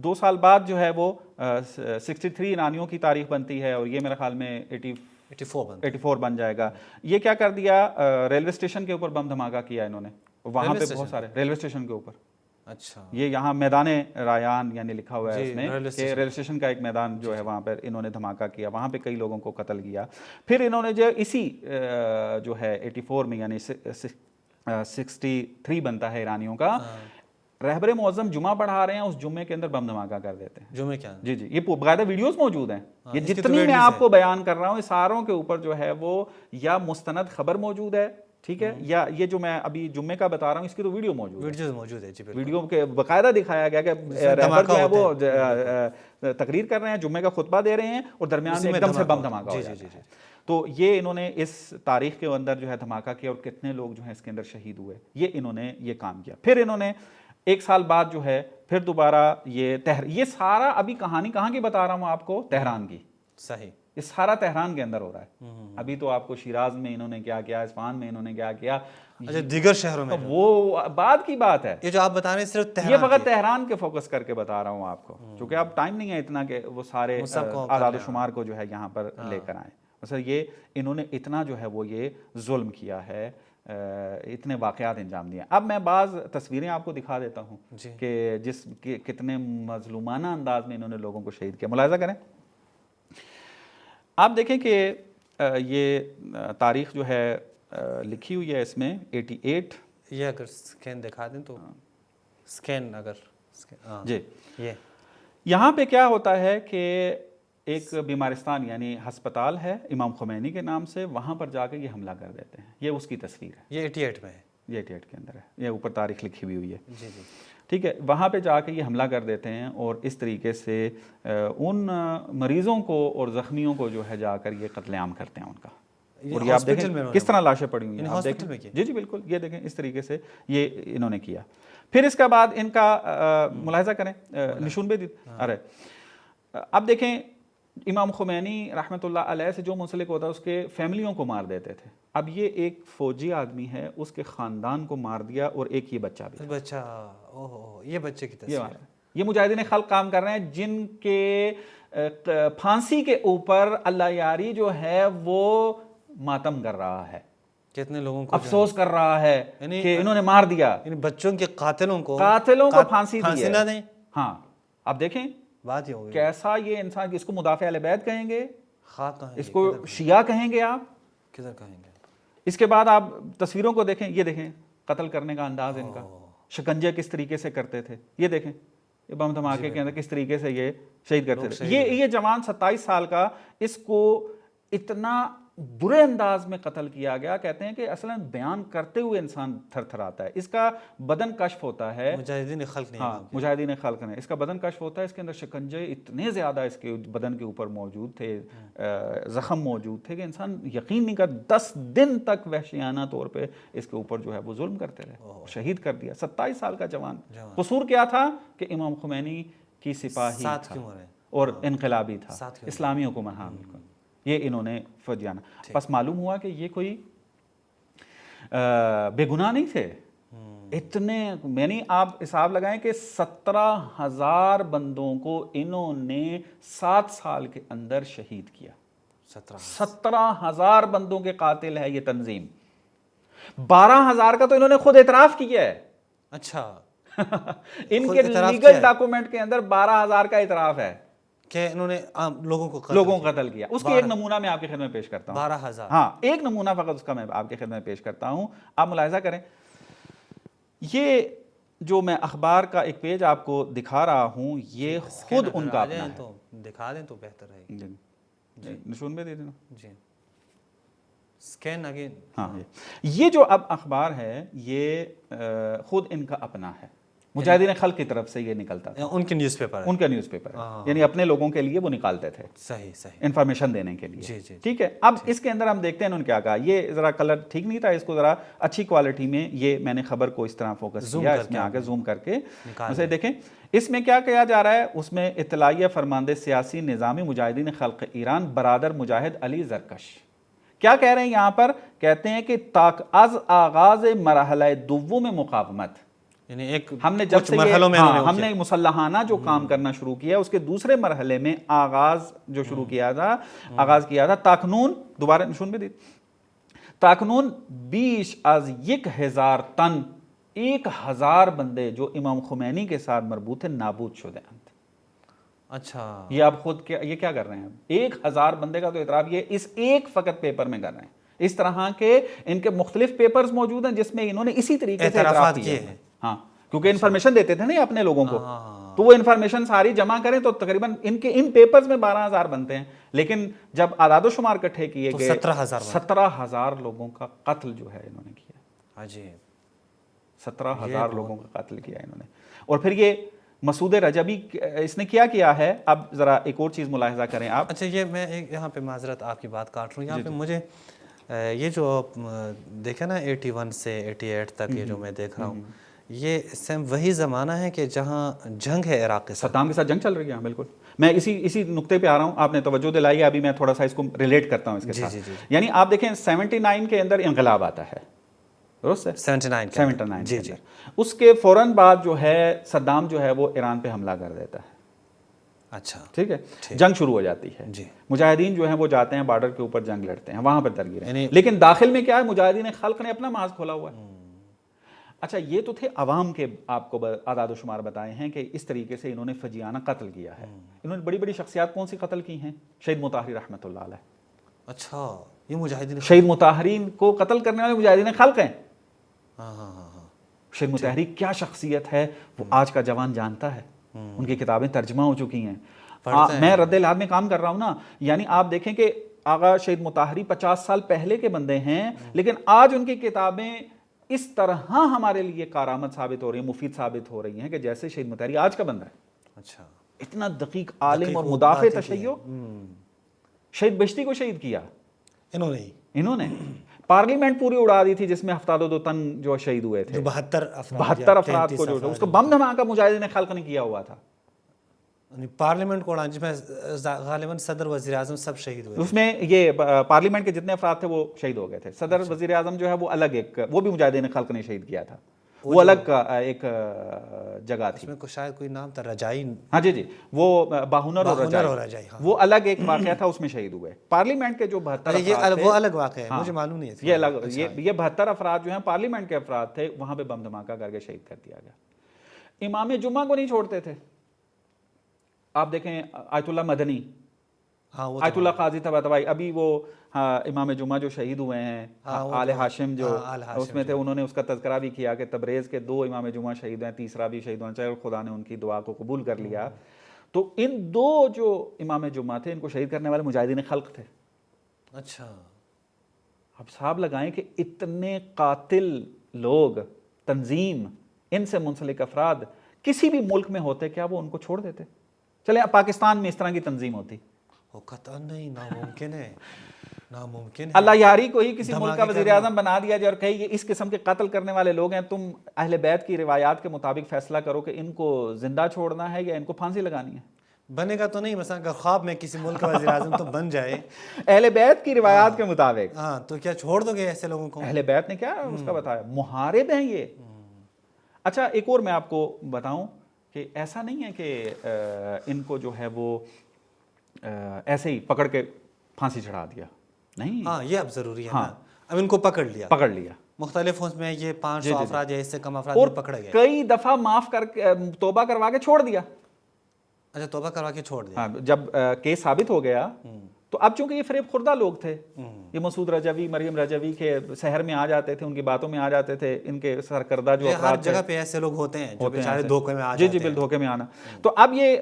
2 سال بعد جو ہے وہ 63 ایرانیوں کی تاریخ بنتی ہے اور یہ میرے خیال میں 84 بن جائے گا. یہ کیا کر دیا، ریلوے اسٹیشن کے اوپر بم دھماکہ کیا انہوں نے. وہاں پہ بہت سارے ریلوے اسٹیشن کے اوپر. اچھا یہ یہاں میدان ریان یعنی لکھا ہوا ہے اس میں کہ ریلوے اسٹیشن کا ایک میدان جو ہے وہاں پر انہوں نے دھماکہ کیا، وہاں پہ کئی لوگوں کو قتل کیا. پھر انہوں نے جو اسی جو ہے 84 میں یعنی 63 بنتا ہے ایرانیوں کا، رہبر معظم جمعہ پڑھا رہے ہیں، اس جمعے کے اندر بم دھماکہ کر دیتے ہیں. جمعے کیا؟ جی جی یہ باقاعدہ ویڈیوز موجود ہیں. یہ جتنی میں آپ کو بیان کر رہا ہوں اس ساروں کے اوپر جو ہے وہ یا مستند خبر موجود ہے، ٹھیک ہے، یا یہ جو میں ابھی جمعے کا بتا رہا ہوں اس کی تو ویڈیو موجود ہے. جی ویڈیو کے باقاعدہ دکھایا گیا کہ رہبر جو ہے وہ تقریر کر رہے ہیں، جمعے کا خطبہ دے رہے ہیں اور درمیان میں ایک دم سے بم دھماکہ ہو جاتا ہے. تو یہ انہوں نے اس تاریخ کے اندر جو ہے دھماکہ کیا اور کتنے لوگ جو ہیں اس کے اندر شہید ہوئے، یہ انہوں نے یہ کام کیا. پھر انہوں نے 1 سال بعد جو ہے پھر دوبارہ یہ سارا ابھی کہانی کہاں کی بتا رہا ہوں آپ کو، تہران کی. صحیح. یہ سارا تہران کے اندر ہو رہا ہے. ابھی تو آپ کو شیراز میں انہوں نے کیا کیا, اصفہان میں انہوں نے کیا کیا, اچھا دیگر شہروں میں وہ بعد کی بات ہے. یہ جو آپ بتا رہے ہیں صرف یہ فقط تہران کے فوکس کر کے بتا رہا ہوں آپ کو, چونکہ اب ٹائم نہیں ہے اتنا کہ وہ سارے اعداد و شمار کو جو ہے یہاں پر لے کر آئیں. مثلا یہ انہوں نے اتنا جو ہے وہ یہ ظلم کیا ہے, اتنے واقعات انجام دیے. اب میں بعض تصویریں آپ کو دکھا دیتا ہوں کہ کتنے مظلومانہ انداز میں انہوں نے لوگوں کو شہید کیا. ملاحظہ کریں, آپ دیکھیں کہ یہ تاریخ جو ہے لکھی ہوئی ہے اس میں 88. یہ اگر سکین دکھا دیں تو سکین اگر جی, یہ یہاں پہ کیا ہوتا ہے کہ ایک بیمارستان یعنی ہسپتال ہے امام خمینی کے نام سے, وہاں پر جا کے یہ حملہ کر دیتے ہیں. یہ اس کی تصویر ہے, یہ 88 میں ہے, یہ 88 کے اندر ہے, یہ اوپر تاریخ لکھی ہوئی ہے. جی جی ٹھیک ہے, وہاں پہ جا کے یہ حملہ کر دیتے ہیں اور اس طریقے سے ان مریضوں کو اور زخمیوں کو جو ہے جا کر یہ قتل عام کرتے ہیں ان کا. اور یہ آپ دیکھیں کس طرح لاشیں پڑی ہوئی ہیں, آپ دیکھیں. جی جی بالکل, یہ دیکھیں اس طریقے سے یہ انہوں نے کیا. پھر اس کے بعد ان کا ملاحظہ کریں, نشون بھی ارے اب دیکھیں امام خمینی رحمۃ اللہ علیہ سے جو منسلک ہوتا ہے اس کے فیملیوں کو مار دیتے تھے. اب یہ ایک فوجی آدمی ہے, اس کے خاندان کو مار دیا, اور ایک یہ بچہ بھی. بچہ, اوہ یہ بچے کی تصویر, یہ مجاہدین خلق کام کر رہے ہیں جن کے پھانسی کے اوپر اللہ یاری جو ہے وہ ماتم کر رہا ہے, کتنے لوگوں کو افسوس کر رہا ہے کہ انہوں نے مار دیا. یعنی بچوں کے قاتلوں کو پھانسی نہ دیں. ہاں اب دیکھیں بات یہ ہوگی کیسا یہ انسان, اس کو مدافع اہل بیت کہیں گے, اس کو شیعہ کہیں گے, آپ کدھر کہیں گے. اس کے بعد آپ تصویروں کو دیکھیں, یہ دیکھیں قتل کرنے کا انداز ان کا, شکنجے کس طریقے سے کرتے تھے. یہ دیکھیں یہ بم دھماکے کے اندر کس طریقے سے یہ شہید کرتے تھے. یہ جوان 27 سال کا, اس کو اتنا برے انداز میں قتل کیا گیا. کہتے ہیں کہ اصلا بیان کرتے ہوئے انسان تھر تھر آتا ہے. اس کا بدن کشف ہوتا ہے, مجاہدین خلق نہیں, ہاں مجاہدین خلق نے, اس کا بدن کشف ہوتا ہے, اس کے اندر شکنجے اتنے زیادہ اس کے بدن کے اوپر موجود تھے, زخم موجود تھے کہ انسان یقین نہیں کر, 10 دن تک وحشیانہ طور پہ اس کے اوپر جو ہے وہ ظلم کرتے رہے, شہید کر دیا. 27 سال کا جوان. قصور کیا تھا کہ امام خمینی کی سپاہی تھا اور انقلابی تھا, اسلامی حکومت. ہاں بالکل, یہ انہوں نے فوجیانہ. بس معلوم ہوا کہ یہ کوئی بے گناہ نہیں تھے اتنے. میں نے آپ حساب لگائیں کہ 17,000 بندوں کو انہوں نے 7 سال کے اندر شہید کیا. 17,000 بندوں کے قاتل ہے یہ تنظیم. 12,000 کا تو انہوں نے خود اعتراف کیا ہے. اچھا ان کے لیگل ڈاکومنٹ کے اندر 12,000 کا اعتراف ہے کہ انہوں نے لوگوں کو قتل کیا. اس کے ایک نمونہ میں آپ کی خدمت میں پیش کرتا ہوں. 12,000, ہاں ایک نمونہ فقط اس کا میں آپ کی خدمت میں پیش کرتا ہوں. آپ ملاحظہ کریں, یہ جو میں اخبار کا ایک پیج آپ کو دکھا رہا ہوں, یہ خود ان کا اپنا ہے. تو دکھا دیں تو بہتر ہے. جی نشون بھی دے دینا. جی سکین اگین. ہاں یہ جو اب اخبار ہے یہ خود ان کا اپنا ہے, مجاہدین خلق کی طرف سے یہ نکلتا تھا. ان کے نیوز پیپر, ان کا نیوز پیپر ہے, یعنی اپنے لوگوں کے لیے وہ نکالتے تھے. صحیح انفارمیشن دینے کے لیے. جی جی ٹھیک ہے. اب اس کے اندر ہم دیکھتے ہیں انہوں نے کیا کہا. یہ ذرا کلر ٹھیک نہیں تھا, اس کو ذرا اچھی کوالٹی میں یہ میں نے خبر کو اس طرح فوکس کیا, اس میں آگے زوم کر کے اسے دیکھیں. اس میں کیا کیا جا رہا ہے, اس میں اطلاعیہ فرماندے سیاسی نظامی مجاہدین خلق ایران برادر مجاہد علی زرکش کیا کہہ رہے ہیں یہاں پر. کہتے ہیں کہ تاک از آغاز مرحلہ دوم مقاومت, یعنی ایک ہم نے جب سے ہم نے مسلحانہ جو کام کرنا شروع کیا, اس کے دوسرے مرحلے میں آغاز جو شروع کیا تھا, آغاز کیا تھا تاکنون, دوبارہ نشون بھی دی, تاکنون 20 از 1,000 تن, 1,000 بندے جو امام خمینی کے ساتھ مربوط تھے نابود شدہ ہیں. اچھا یہ آپ خود یہ کیا کر رہے ہیں, 1,000 بندے کا تو اعتراف یہ اس ایک فقط پیپر میں کر رہے ہیں. اس طرح کے ان کے مختلف پیپرز موجود ہیں جس میں انہوں نے اسی طریقے سے اعتراف کیے ہیں. ہاں کیونکہ انفارمیشن دیتے تھے نا اپنے لوگوں کو, تو وہ انفارمیشن ساری جمع کریں تو تقریباً ان پیپرز میں 12,000 بنتے ہیں. لیکن جب اعداد و شمار اکٹھے کیے گئے 17,000 لوگوں کا قتل جو ہے انہوں نے کیا. جی 17,000 لوگوں کا قتل کیا انہوں نے. اور پھر یہ مسعود رجبی اس نے کیا ہے. اب ذرا ایک اور چیز ملاحظہ کریں آپ. اچھا یہ میں یہاں پہ معذرت آپ کی بات کاٹ رہا ہوں, یہاں پہ مجھے یہ جو دیکھا نا 81 سے 88 تک یہ جو میں دیکھ رہا ہوں, یہ سیم وہی زمانہ ہے کہ جہاں جنگ ہے عراق کے ساتھ. صدام کے ساتھ جنگ چل رہی ہے. بالکل میں اسی نقطے پہ آ رہا ہوں, آپ نے توجہ دلائی ہے, ابھی میں تھوڑا سا اس کو ریلیٹ کرتا ہوں اس کے ساتھ. یعنی آپ دیکھیں 79 کے اندر انقلاب آتا ہے, درست ہے, 79 جی جی. اس کے فوراً بعد جو ہے صدام جو ہے وہ ایران پہ حملہ کر دیتا ہے. اچھا ٹھیک ہے, جنگ شروع ہو جاتی ہے. جی. مجاہدین جو ہیں وہ جاتے ہیں بارڈر کے اوپر جنگ لڑتے ہیں, وہاں پر درگیر ہیں, لیکن داخل میں کیا ہے, مجاہدین خلق نے اپنا محاذ کھولا ہوا ہے. اچھا یہ تو تھے عوام کے آپ کو اعداد و شمار بتائے ہیں کہ اس طریقے سے انہوں نے فجیانہ قتل کیا ہے. انہوں نے بڑی بڑی شخصیات کون سی قتل کی ہیں؟ شہید مطہری رحمۃ اللہ علیہ. اچھا یہ مجاہدین شہید مطہرین کو قتل کرنے والے مجاہدین خلق ہیں. ہاں ہاں ہاں. شہید مطہری کیا شخصیت ہے وہ آج کا جوان جانتا ہے, ان کی کتابیں ترجمہ ہو چکی ہیں. میں رد العاد میں کام کر رہا ہوں نا, یعنی آپ دیکھیں کہ آغا شہید مطہری 50 سال پہلے کے بندے ہیں, لیکن آج ان کی کتابیں اس طرح ہمارے لیے کارآمد ثابت ہو رہی ہیں, مفید ثابت ہو رہی ہیں کہ جیسے شہید مطہری آج کا بندہ ہے. اچھا اتنا دقیق عالم اور مدافع تشیع. شہید بشتی کو شہید کیا انہوں نے. پارلیمنٹ پوری اڑا دی تھی جس میں 72 تن جو شہید ہوئے تھے, 72 افراد کو جو اس کو بم دھماکہ مجاہدین خلق نے کیا ہوا تھا. پارلیمنٹ کو اڑانے جس میں غالباً صدر وزیر اعظم سب شہید ہوئے. اس میں یہ پارلیمنٹ کے جتنے افراد تھے وہ شہید ہو گئے تھے. صدر وزیر اعظم جو ہے وہ الگ ایک, وہ بھی مجاہدین خلق نے شہید کیا تھا, وہ الگ ایک جگہ تھی. اس میں شاید کوئی نام تھا رجائی. ہاں جی, وہ باہنر اور رجائی, وہ الگ ایک واقعہ تھا, اس میں شہید ہوئے. پارلیمنٹ کے جو 72 افراد وہ الگ واقعہ ہے, مجھے معلوم نہیں ہے. یہ الگ, یہ 72 افراد جو ہیں پارلیمنٹ کے افراد تھے, وہاں پہ بم دھماکہ کر کے شہید کر دیا گیا. امام جمعہ کو نہیں چھوڑتے تھے. آپ دیکھیں آیت اللہ مدنی, آیت اللہ قاضی طباطبائی, ابھی وہ امام جمعہ جو شہید ہوئے ہیں آل ہاشم جو اس میں تھے, انہوں نے اس کا تذکرہ بھی کیا کہ تبریز کے 2 امام جمعہ شہید ہیں, تیسرا بھی شہید ہونا چاہیے, اور خدا نے ان کی دعا کو قبول کر لیا. تو ان 2 جو امام جمعہ تھے ان کو شہید کرنے والے مجاہدین خلق تھے. اچھا اب حساب لگائیں کہ اتنے قاتل لوگ, تنظیم, ان سے منسلک افراد کسی بھی ملک میں ہوتے, کیا وہ ان کو چھوڑ دیتے؟ چلے پاکستان میں اس طرح کی تنظیم ہوتی, قطعا نہیں, ناممکن ہے, ناممکن ہے. اللہ یاری کو ہی کسی ملک کا وزیر اعظم بنا دیا جائے اور کہے یہ اس قسم کے قتل کرنے والے لوگ ہیں, تم اہل بیت کی روایات کے مطابق فیصلہ کرو کہ ان کو زندہ چھوڑنا ہے یا ان کو پھانسی لگانی ہے. بنے گا تو نہیں, مثلا اگر خواب میں کسی ملک کا وزیر اعظم تو بن جائے اہل بیت کی روایات کے مطابق, ہاں, تو کیا چھوڑ دو گے ایسے لوگوں کو؟ اہل بیت نے کیا اس کا بتایا, محارب ہیں یہ. اچھا ایک اور میں آپ کو بتاؤں کہ ایسا نہیں ہے کہ ان کو جو ہے وہ ایسے ہی پکڑ کے پھانسی چڑھا دیا, نہیں. ہاں یہ اب ضروری ہے نا, اب ان کو پکڑ لیا مختلف اس میں یہ 500 افراد یا اس سے کم افراد پکڑے گئے, کئی دفعہ معاف کر کے توبہ کروا کے چھوڑ دیا. اچھا توبہ کروا کے چھوڑ دیا. ہاں جب کیس ثابت ہو گیا تو اب چونکہ یہ فریب خوردہ لوگ تھے, یہ مسعود رجوی, مریم رجوی کے سحر میں آ جاتے تھے, ان کی باتوں میں آ جاتے تھے, ان کے سرکردہ جو افراد ہر جگہ پہ ایسے لوگ ہوتے ہیں جو بیچارے دھوکے میں آ جاتے ہیں. جی بل دھوکے میں آنا. تو اب یہ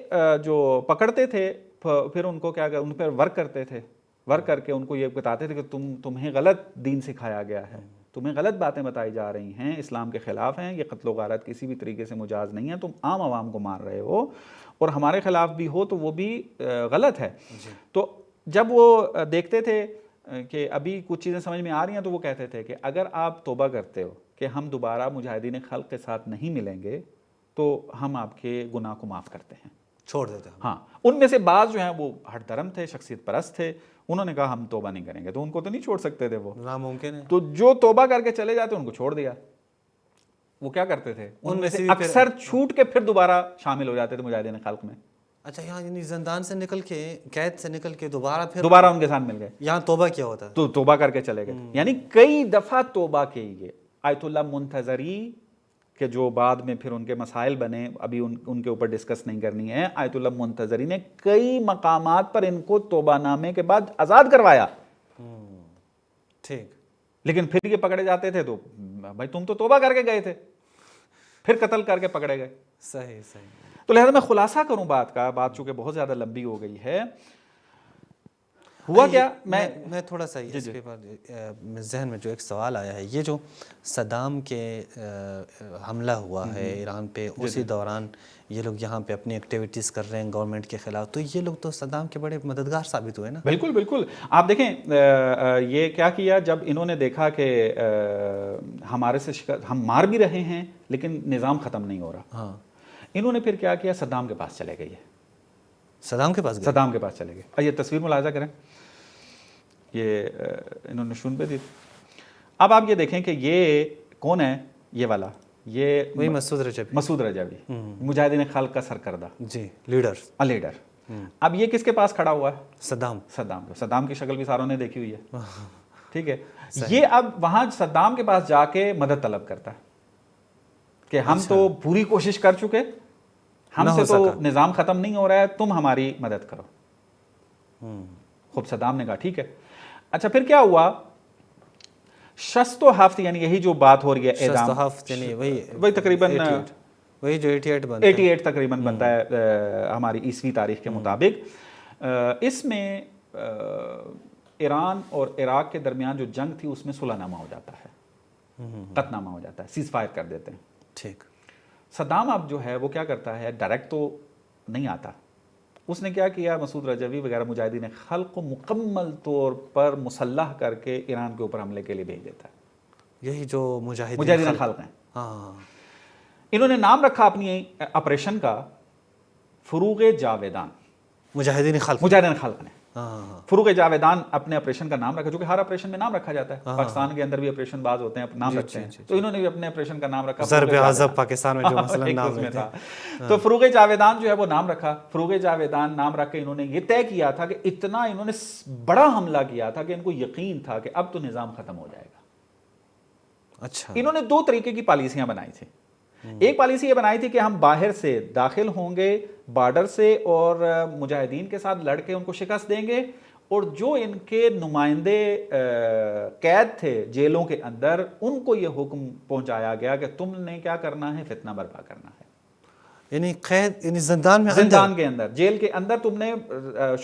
جو پکڑتے تھے پھر ان کو کیا ان پر ورک کرتے تھے, ورک کر کے ان کو یہ بتاتے تھے کہ تمہیں غلط دین سکھایا گیا ہے, تمہیں غلط باتیں بتائی جا رہی ہیں, اسلام کے خلاف ہیں, یہ قتل و غارت کسی بھی طریقے سے مجاز نہیں ہے, تم عام عوام کو مار رہے ہو, اور ہمارے خلاف بھی ہو تو وہ بھی غلط ہے. تو جب وہ دیکھتے تھے کہ ابھی کچھ چیزیں سمجھ میں آ رہی ہیں تو وہ کہتے تھے کہ اگر آپ توبہ کرتے ہو کہ ہم دوبارہ مجاہدین خلق کے ساتھ نہیں ملیں گے تو ہم آپ کے گناہ کو معاف کرتے ہیں, چھوڑ دیتے ہیں. ہاں ان میں سے بعض جو ہیں وہ ہٹ دھرم تھے, شخصیت پرست تھے, انہوں نے کہا ہم توبہ نہیں کریں گے, تو ان کو تو نہیں چھوڑ سکتے تھے, وہ ناممکن ہے. تو جو توبہ کر کے چلے جاتے ان کو چھوڑ دیا. وہ کیا کرتے تھے, ان میں سے اکثر چھوٹ کے پھر دوبارہ شامل ہو جاتے تھے مجاہدین خلق میں. اچھا یہاں یعنی زندان سے نکل کے, قید سے نکل کے دوبارہ ان کے ساتھ مل گئے, یہاں توبہ کیا ہوتا ہے, تو توبہ کر کے چلے گئے. یعنی کئی دفعہ توبہ کی گئے. آیت اللہ منتظری کہ جو بعد میں پھر ان کے مسائل بنے, ابھی ان کے اوپر ڈسکس نہیں کرنی ہے, آیت اللہ منتظری نے کئی مقامات پر ان کو توبہ نامے کے بعد آزاد کروایا. ٹھیک, لیکن پھر یہ پکڑے جاتے تھے تو بھائی تم تو توبہ کر کے گئے تھے, پھر قتل کر کے پکڑے گئے. صحیح. تو لہذا میں خلاصہ کروں بات کا, بات چونکہ بہت زیادہ لمبی ہو گئی ہے. ہوا کیا؟ میں تھوڑا سا اس پہ ذہن میں جو ایک سوال آیا ہے، یہ جو صدام کے حملہ ہوا ہے ایران پہ، اسی دوران یہ لوگ یہاں پہ اپنی ایکٹیویٹیز کر رہے ہیں گورنمنٹ کے خلاف، تو یہ لوگ تو صدام کے بڑے مددگار ثابت ہوئے نا؟ بالکل بالکل. آپ دیکھیں یہ کیا کیا جب انہوں نے دیکھا کہ ہمارے سے ہم مار بھی رہے ہیں لیکن نظام ختم نہیں ہو رہا، ہاں، انہوں نے پھر کیا کیا، صدام کے پاس چلے گئے. صدام کے پاس گئے؟ صدام کے پاس چلے گئے. یہ تصویر ملاحظہ کریں، یہ انہوں نے شون پہ دی. اب آپ یہ دیکھیں کہ یہ کون ہے، یہ والا، یہ وہی مسعود رجبی، مسعود رجبی، مجاہدین خلق کا سرکردہ، جی، لیڈر. اب یہ کس کے پاس کھڑا ہوا ہے؟ صدام کی شکل بھی ساروں نے دیکھی ہوئی ہے، ٹھیک ہے. یہ اب وہاں صدام کے پاس جا کے مدد طلب کرتا ہے کہ ہم تو پوری کوشش کر چکے، ہم سے تو نظام ختم نہیں ہو رہا ہے، تم ہماری مدد کرو. خوب صدام نے کہا ٹھیک ہے. اچھا پھر کیا ہوا، شست و ہفت، یعنی یہی جو بات ہو رہی ہے اعدام، یعنی وہی تقریباً وہی جو 88 تقریباً بنتا ہے ہماری عیسوی تاریخ کے مطابق. اس میں ایران اور عراق کے درمیان جو جنگ تھی اس میں صلح نامہ ہو جاتا ہے، قطع نامہ ہو جاتا ہے، سیز فائر کر دیتے ہیں. ٹھیک. صدام اب جو ہے وہ کیا کرتا ہے، ڈائریکٹ تو نہیں آتا. اس نے کیا کیا، مسعود رجوی وغیرہ مجاہدین خلق کو مکمل طور پر مسلح کر کے ایران کے اوپر حملے کے لیے بھیج دیتا ہے. یہی جو مجاہدین خلق ہیں، ہاں، انہوں نے نام رکھا اپنی آپریشن کا فروغ جاویدان. مجاہدین خلق نے فروغ جاویدان اپنے آپریشن کا نام رکھا، جو کہ ہر آپریشن میں نام رکھا جاتا ہے. پاکستان کے اندر بھی آپریشن بعض ہوتے ہیں نام رکھتے ہیں، تو انہوں نے بھی اپنے آپریشن کا نام رکھا ضرب عذاب پاکستان میں جو مثلا نام تھا. تو فروغ جاویدان جو ہے وہ نام رکھا. فروغ جاویدان نام رکھ کے انہوں نے یہ طے کیا تھا کہ اتنا انہوں نے بڑا حملہ کیا تھا کہ ان کو یقین تھا کہ اب تو نظام ختم ہو جائے گا. اچھا. انہوں نے دو طریقے کی پالیسیاں بنائی تھی. ایک پالیسی یہ بنائی تھی کہ ہم باہر سے داخل ہوں گے بارڈر سے اور مجاہدین کے ساتھ لڑ کے ان کو شکست دیں گے، اور جو ان کے نمائندے قید تھے جیلوں کے اندر ان کو یہ حکم پہنچایا گیا کہ تم نے کیا کرنا ہے، فتنہ برپا کرنا ہے. یعنی قید، یعنی زندان کے اندر، جیل کے اندر تم نے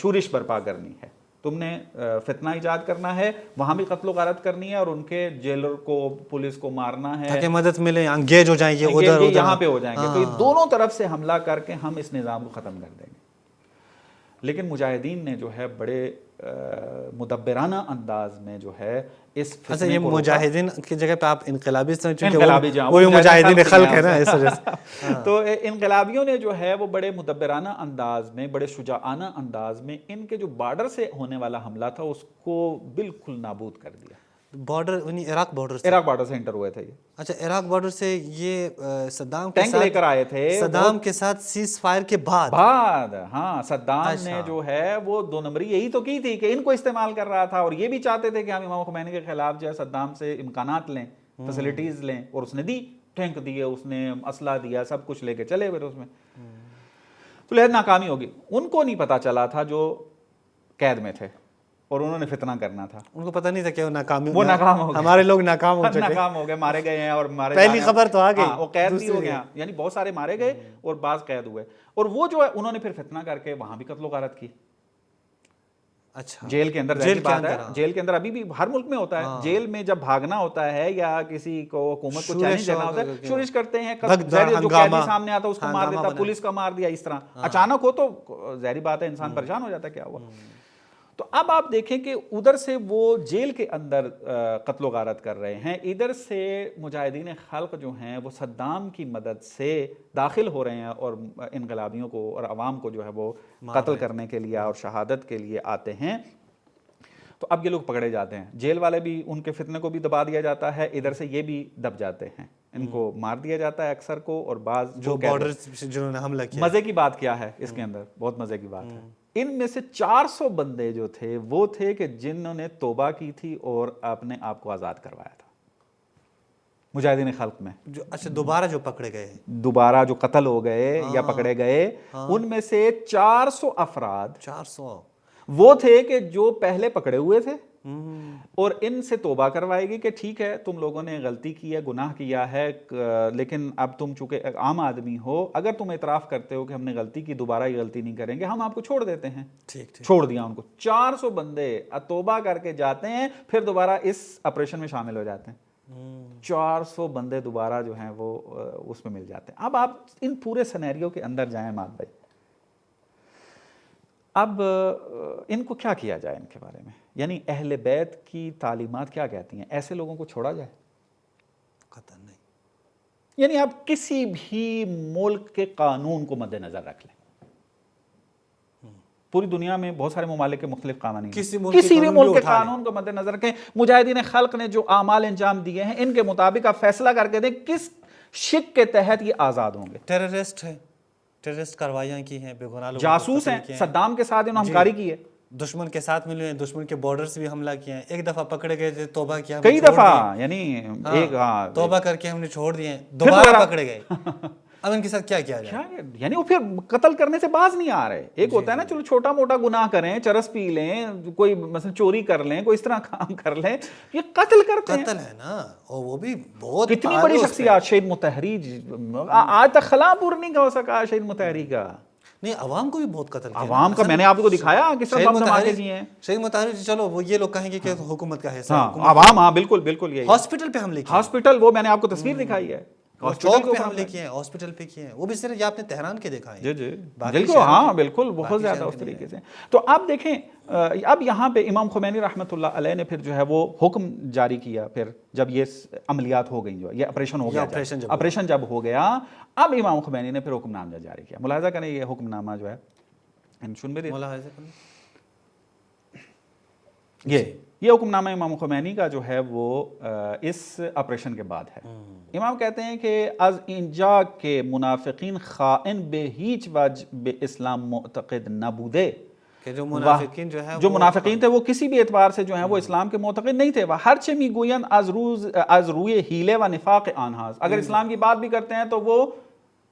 شورش برپا کرنی ہے، تم نے فتنہ ایجاد کرنا ہے، وہاں بھی قتل و غارت کرنی ہے اور ان کے جیلر کو، پولیس کو مارنا ہے تاکہ مدد ملے، انگیج ہو جائیں، یہ ادھر یہاں پہ ہو جائیں گے. تو یہ دونوں طرف سے حملہ کر کے ہم اس نظام کو ختم کر دیں گے. لیکن مجاہدین نے جو ہے بڑے مدبرانہ انداز میں جو ہے اس اچھا، یہ مجاہدین کی جگہ پہ آپ انقلابی سمجھیں، وہی مجاہدین خلق ہے نا اس وجہ سے. تو انقلابیوں نے جو ہے وہ بڑے مدبرانہ انداز میں، بڑے شجاعانہ انداز میں ان کے جو بارڈر سے ہونے والا حملہ تھا اس کو بالکل نابود کر دیا. بارڈر یعنی عراق بارڈر سے انٹر ہوئے تھے یہ. اچھا، عراق بارڈر سے یہ صدام ٹینک لے کر آئے تھے، صدام کے ساتھ سیز فائر کے بعد. ہاں، صدام نے جو ہے وہ دو نمبری یہی تو کی تھی کہ ان کو استعمال کر رہا تھا، اور یہ بھی چاہتے تھے کہ ہم امام خمینی کے خلاف جو ہے صدام سے امکانات لیں، فیسلٹیز لیں، اور اس نے دی، ٹینک دیے، اس نے اسلحہ دیا، سب کچھ لے کے چلے پھر اس میں. تو لہذا ناکامی ہوگی. ان کو نہیں پتا چلا تھا جو قید میں تھے اور انہوں نے فتنہ کرنا تھا، ان کو پتہ نہیں تھا کہ وہ ناکام ہو گئے. ہمارے لوگ ناکام ہو گئے، مارے گئے ہیں، اور پہلی خبر تو آ گئی، وہ قید بھی ہو گیا، یعنی بہت سارے مارے گئے اور بعض قید ہوئے. اور وہ جو ہے انہوں نے پھر فتنہ کر کے وہاں بھی قتل و غارت کی. اچھا، جیل کے اندر، جیل کے اندر ابھی بھی ہر ملک میں ہوتا ہے، جیل میں جب بھاگنا ہوتا ہے یا کسی کو حکومت کو چیلنج دینا ہوتا ہے، شورش کرتے ہیں، جو قیدی سامنے آتا ہے اس کو مار دیتا، پولیس کا مار دیا. اس طرح اچانک ہو تو ظاہری بات ہے انسان پریشان ہو جاتا ہے کیا ہوا. تو اب آپ دیکھیں کہ ادھر سے وہ جیل کے اندر قتل و غارت کر رہے ہیں، ادھر سے مجاہدین خلق جو ہیں وہ صدام کی مدد سے داخل ہو رہے ہیں اور انقلابیوں کو اور عوام کو جو ہے وہ قتل کرنے کے لیے اور شہادت کے لیے آتے ہیں. تو اب یہ لوگ پکڑے جاتے ہیں، جیل والے بھی ان کے فتنے کو بھی دبا دیا جاتا ہے، ادھر سے یہ بھی دب جاتے ہیں، ان کو مار دیا جاتا ہے اکثر کو. اور بعض جو بارڈر جنہوں نے حملہ کیا، مزے کی بات کیا ہے اس کے اندر، بہت مزے کی بات ہے، ان میں سے 400 بندے جو تھے وہ تھے کہ جنہوں نے توبہ کی تھی اور اپنے آپ کو آزاد کروایا تھا مجاہدین خلق میں. اچھا، دوبارہ جو پکڑے گئے، دوبارہ جو قتل ہو گئے یا پکڑے گئے، ان میں سے 400 افراد 400 وہ تھے کہ جو پہلے پکڑے ہوئے تھے اور ان سے توبہ کروائے گی کہ ٹھیک ہے تم لوگوں نے غلطی کی ہے، گناہ کیا ہے، لیکن اب تم چونکہ عام آدمی ہو، اگر تم اعتراف کرتے ہو کہ ہم نے غلطی کی، دوبارہ یہ غلطی نہیں کریں گے، ہم آپ کو چھوڑ دیتے ہیں. چھوڑ دیا ان کو. 400 بندے توبہ کر کے جاتے ہیں، پھر دوبارہ اس آپریشن میں شامل ہو جاتے ہیں. 400 بندے دوبارہ جو ہیں وہ اس میں مل جاتے ہیں. اب آپ ان پورے سینیریو کے اندر جائیں ماد بھائی، اب ان کو کیا جائے ان کے بارے میں؟ یعنی اہل بیت کی تعلیمات کیا کہتی ہیں؟ ایسے لوگوں کو چھوڑا جائے؟ قطعاً نہیں. یعنی آپ کسی بھی ملک کے قانون کو مد نظر رکھ لیں، پوری دنیا میں بہت سارے ممالک کے مختلف قوانین، کسی بھی ملک کے قانون کو مد نظر رکھیں، مجاہدین خلق نے جو اعمال انجام دیے ہیں ان کے مطابق آپ فیصلہ کر کے دیں کس شک کے تحت یہ آزاد ہوں گے. ٹیررسٹ ہے، ٹیررسٹ کاروائیاں کی ہیں، بے گناہ لوگوں کو جاسوس ہیں، صدام کے ساتھ انہوں نے ہمکاری کی ہے، دشمن کے ساتھ ملے ہیں، دشمن کے بارڈرز بھی حملہ کیا ہے. ایک دفعہ پکڑے گئے تھے، توبہ کیا، کئی دفعہ، یعنی ایک توبہ کر کے ہم نے چھوڑ دیے، دوبارہ پکڑے گئے. اب ان کے ساتھ کیا جائے؟ یعنی وہ پھر قتل کرنے سے باز نہیں آ رہے. ایک ہوتا ہے نا چلو چھوٹا موٹا گناہ کریں، چرس پی لیں، کوئی مثلا چوری کر لیں، کوئی اس طرح کام کر لیں، یہ قتل کرتے ہیں. قتل ہے نا، اور وہ بھی بہت کتنی بڑی شخصیات. شہید مطہری آج تک خلا پور نہیں ہو سکا شہید مطہری کا. نہیں، عوام کو بھی بہت قتل کیا. عوام کا میں نے آپ کو دکھایا کس طرح دھماکے دیے ہیں. شہید مطہری، چلو وہ یہ لوگ کہیں گے کہ حکومت کا حصہ ہے. عوام، ہاں بالکل بالکل. یہ ہاسپٹل پہ حملے کیے، ہاسپٹل، وہ میں نے آپ کو تصویر دکھائی ہے، چوک پہ حملے کیے ہیں، ہاسپٹل پہ کیے ہیں. وہ بھی صرف یہ آپ نے تہران کے دیکھا ہے. جی بالکل، ہاں بالکل، بہت زیادہ اس طریقے سے. تو آپ دیکھیں اب یہاں پہ امام خمینی رحمۃ اللہ علیہ نے پھر جو ہے وہ حکم جاری کیا، پھر جب یہ عملیات ہو گئیں، جو یہ آپریشن ہو گیا، آپریشن جب ہو گیا، اب امام خمینی نے پھر حکم نامہ جاری کیا. ملاحظہ کریں یہ حکم نامہ جو ہے، سن بھی یہ حکم نامہ امام خمینی کا جو ہے وہ اس آپریشن کے بعد ہے. امام کہتے ہیں کہ از اینجا کے منافقین خائن بے ہیچ وجہ بے اسلام معتقد نبودے، کہ جو منافقین جو ہے، جو منافقین تھے وہ کسی بھی اعتبار سے جو ہیں وہ اسلام کے معتقد نہیں تھے. وہ ہر چمی گوین از روئے ہیلے و نفاق آنہاز، اگر اسلام کی بات بھی کرتے ہیں تو وہ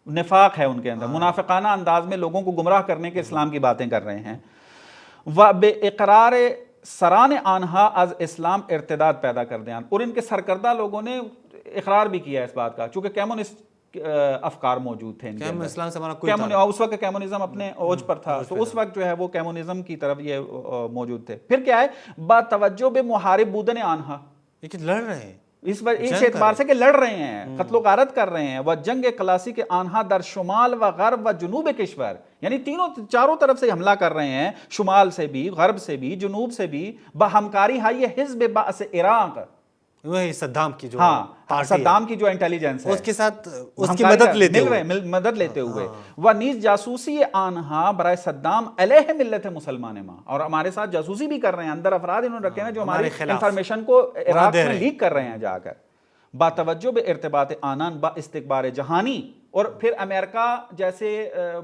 نفاق ہے ان کے اندر، منافقانہ انداز میں لوگوں کو گمراہ کرنے کے اسلام کی باتیں کر رہے ہیں. و بے اقرار سران آنہا از اسلام ارتداد پیدا کر دیں، اور ان کے سرکردہ لوگوں نے اقرار بھی کیا اس بات کا، چونکہ کیمونسٹ افکار موجود تھے ان کے اندر. اسلام سے ہمارا کوئی اس وقت کیمونزم اپنے اوج پر تھا، تو اس وقت جو ہے وہ کیمونزم کی طرف یہ موجود تھے. پھر کیا ہے، با توجہ بے محارب بودن آنہا، لیکن لڑ رہے ہیں اس اعتبار سے کہ لڑ رہے ہیں، قتل و غارت کر رہے ہیں. وہ جنگ کلاسک آنہا در شمال و غرب و جنوب کشور، یعنی چاروں طرف سے حملہ کر رہے ہیں، شمال سے بھی، غرب سے بھی، جنوب سے بھی، بہمکاری ہے یہ حزب بعث عراق، وہی صدام کی جو، ہاں صدام کی جو انٹیلیجنس ہے، اس کے ساتھ اس کی مدد لیتے ہوئے، مدد لیتے ہوئے. وہ نیز جاسوسی آنہا برائے صدام علیہ ملت مسلمان ماں، اور ہمارے ساتھ جاسوسی بھی کر رہے ہیں، اندر افراد انہوں نے رکھے ہیں جو ہماری انفارمیشن کو عراق میں لیک کر رہے ہیں جا کر. با توجہ بے ارتباط آنان با استقبار جہانی، اور پھر امریکہ جیسے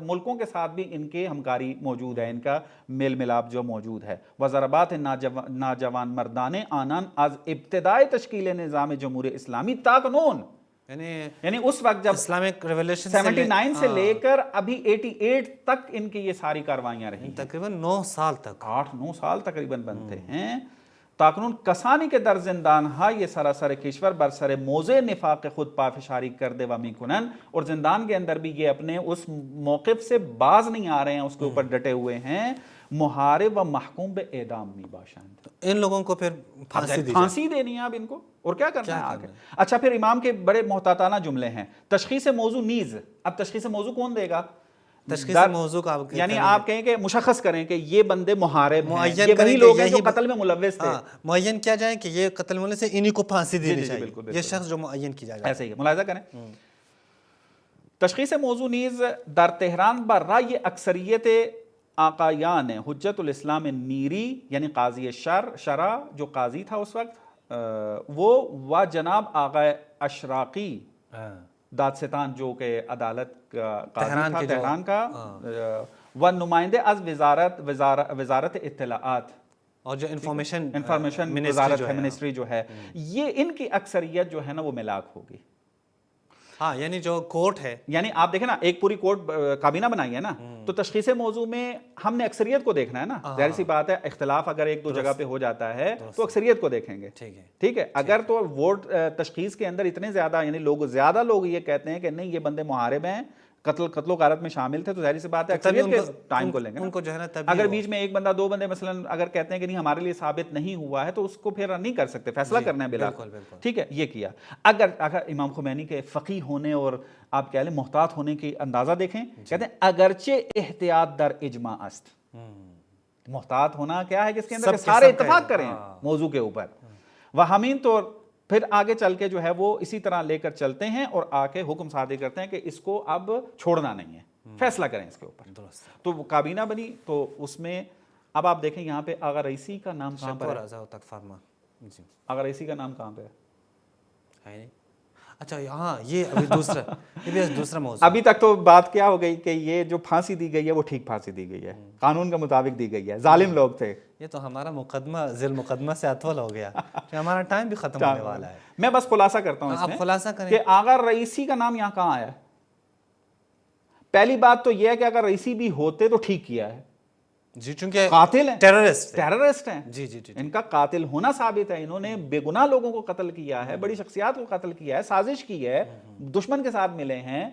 ملکوں کے ساتھ بھی ان کے ہمکاری موجود ہے، ان کا میل ملاپ جو موجود ہے. وضربات ناجوان مردان آنان از ابتدائی تشکیل نظام جمہوری اسلامی تاکنون، یعنی اس وقت جب اسلامک ریولیوشن 79 سے لے کر ابھی 88 تک ان کی یہ ساری کاروائیاں رہی، تقریباً 9 سال تک، 8-9 سال تقریباً بنتے ہیں. تاکنون کسانی کے در زندان ہا یہ سراسر کشور برسر موضع نفاق خود پافشاری کر دے و میکنن، اور زندان کے اندر بھی یہ اپنے اس موقف سے باز نہیں آ رہے ہیں، اس کے اوپر ڈٹے ہوئے ہیں. محارب و محکوم بے اعدام می باشند، ان لوگوں کو پھر پھانسی دینی ہے اب ان کو، اور کیا کرنا ہے آگے. اچھا پھر امام کے بڑے محتاطانہ جملے ہیں. تشخیص موضوع نیز، اب تشخیص موضوع کون دے گا؟ تشخیص موضوع کا یعنی آپ کہیں کہ مشخص کریں کہ یہ بندے محارب ہیں، یہ وہی لوگ ہیں جو قتل میں ملوث تھے، معین کیا جائے کہ یہ قتل ہونے سے انہی کو پھانسی دینی چاہیے، یہ شخص جو معین کی جائے. ایسے ہی ملاحظہ کریں. تشخیص موضوع نیز در تہران بر رائے اکثریت آقایان حجت الاسلام نیری، یعنی قاضی شرع جو قاضی تھا اس وقت وہ، و جناب آقا اشراقی دادستان جو کہ عدالت کا قاضی تھا تہران کا، و نمائندے از وزارت اطلاعات، اور جو انفارمیشن وزارت منسٹری جو ہے، یہ ان کی اکثریت جو ہے نا وہ ملاک ہوگی. ہاں یعنی جو کورٹ ہے، یعنی آپ دیکھیں نا ایک پوری کورٹ کابینہ بنائی ہے نا، تو تشخیص موضوع میں ہم نے اکثریت کو دیکھنا ہے نا، ظاہر سی بات ہے اختلاف اگر ایک دو جگہ پہ ہو جاتا ہے تو اکثریت کو دیکھیں گے، ٹھیک ہے. اگر تو ووٹ تشخیص کے اندر اتنے زیادہ یعنی زیادہ لوگ یہ کہتے ہیں کہ نہیں یہ بندے محارب ہیں، قتل و غارت میں شامل تھے، تو ظاہر سی بات ہے اکثریت کے ٹائم کو لیں گے. ان کو جو ہے نا اگر بیچ میں ایک بندہ دو بندے مثلا اگر کہتے ہیں کہ نہیں ہمارے لیے ثابت نہیں ہوا ہے تو اس کو پھر نہیں کر سکتے، فیصلہ کرنا ہے بلا، ٹھیک ہے. یہ کیا. اگر امام خمینی کے فقیہ ہونے اور آپ کہہ لیں محتاط ہونے کی اندازہ دیکھیں، کہتے ہیں اگرچہ احتیاط در اجماع است. محتاط ہونا کیا ہے جس کے اندر کہ سارے اتفاق کریں موضوع کے اوپر. وہمین طور پھر آگے چل کے جو ہے وہ اسی طرح لے کر چلتے ہیں اور آ کے حکم صادر کرتے ہیں کہ اس کو اب چھوڑنا نہیں ہے، فیصلہ کریں اس کے اوپر. تو وہ کابینہ بنی، تو اس میں اب آپ دیکھیں یہاں پہ آغا رئیسی کا نام کہاں پر ہے؟ آغا رئیسی کا نام کہاں پہ ہے؟ اچھا ہاں یہ ابھی دوسرا موضوع. ابھی تک تو بات کیا ہو گئی کہ یہ جو پھانسی دی گئی ہے وہ ٹھیک پھانسی دی گئی ہے، قانون کے مطابق دی گئی ہے، ظالم لوگ تھے. یہ تو ہمارا مقدمہ ذیل مقدمہ سے اطول ہو گیا، ہمارا ٹائم بھی ختم ہونے والا ہے. میں بس خلاصہ کرتا ہوں اس میں، خلاصہ کریں کہ آغا رئیسی کا نام یہاں کہاں آیا ہے. پہلی بات تو یہ ہے کہ اگر رئیسی بھی ہوتے تو ٹھیک کیا ہے، جی چونکہ قاتل ہیں، ٹیررسٹ ہیں. جی جی جی ان کا قاتل ہونا ثابت ہے، انہوں نے بے گناہ لوگوں کو قتل کیا ہے، بڑی شخصیات کو قتل کیا ہے، سازش کی ہے، دشمن کے ساتھ ملے ہیں،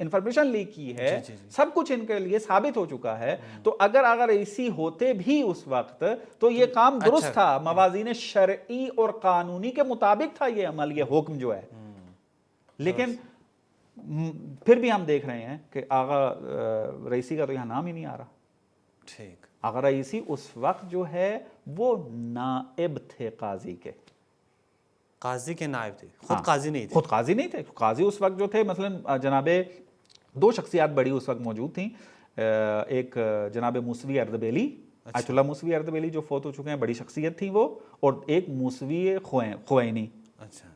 انفارمیشن لیک کی ہے، سب کچھ ان کے لیے ثابت ہو چکا ہے. تو اگر اگر رئیسی ہوتے بھی اس وقت تو یہ کام درست تھا، موازین شرعی اور قانونی کے مطابق تھا یہ عمل، یہ حکم جو ہے. لیکن پھر بھی ہم دیکھ رہے ہیں کہ آغا رئیسی کا تو یہاں نام ہی نہیں آ رہا. ٹھیک. آغا رئیسی اس وقت جو ہے وہ نائب تھے قاضی کے، قاضی کے نائب تھے، خود قاضی نہیں تھے. خود قاضی نہیں تھے. قاضی اس وقت جو تھے مثلا جناب دو شخصیات بڑی اس وقت موجود تھیں، ایک جناب موسوی اردبیلی، آیت اللہ موسوی اردبیلی جو فوت ہو چکے ہیں، بڑی شخصیت تھی وہ، اور ایک موسوی خوینی. اچھا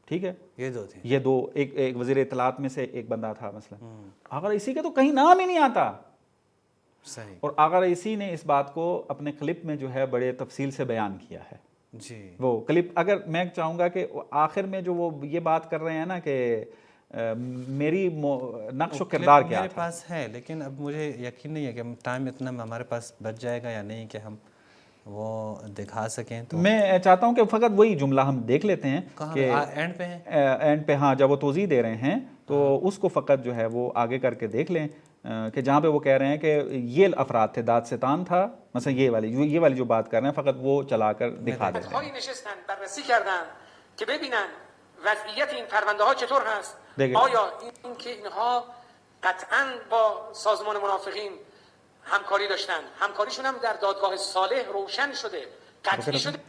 ٹھیک ہے، یہ دو تھے. یہ دو، ایک وزیر اطلاعات میں سے ایک بندہ تھا مثلا. آغا رئیسی کا تو کہیں نام ہی نہیں آتا. صحیح. اور آغا رئیسی نے اس بات کو اپنے کلپ میں جو ہے بڑے تفصیل سے بیان کیا ہے. جی وہ کلپ اگر میں چاہوں گا کہ آخر میں جو وہ یہ بات کر رہے ہیں نا کہ میری نقش و کردار کیا میرے پاس ہے، لیکن اب مجھے یقین نہیں ہے کہ ٹائم اتنا ہمارے پاس بچ جائے گا یا نہیں کہ ہم وہ دکھا سکیں. تو میں چاہتا ہوں کہ فقط وہی جملہ ہم دیکھ لیتے ہیں کہ اینڈ پہ ہیں، اینڈ پہ، ہاں جب وہ توضیح دے رہے ہیں تو اس کو فقط جو ہے وہ آگے کر کے دیکھ لیں کہ جہاں پہ وہ کہہ رہے ہیں کہ یہ افراد تھے، داد ستان تھا مثلا، یہ والی جو بات کر رہے ہیں فقط وہ چلا کر دکھا دیں. بررسی کردن که ببینن وضعیت این پرونده ها چطور هست، آیا این که اینها قطعا با سازمان منافقین همکاری داشتن، همکاریشون هم در دادگاه صالح روشن شده، قطعی شده.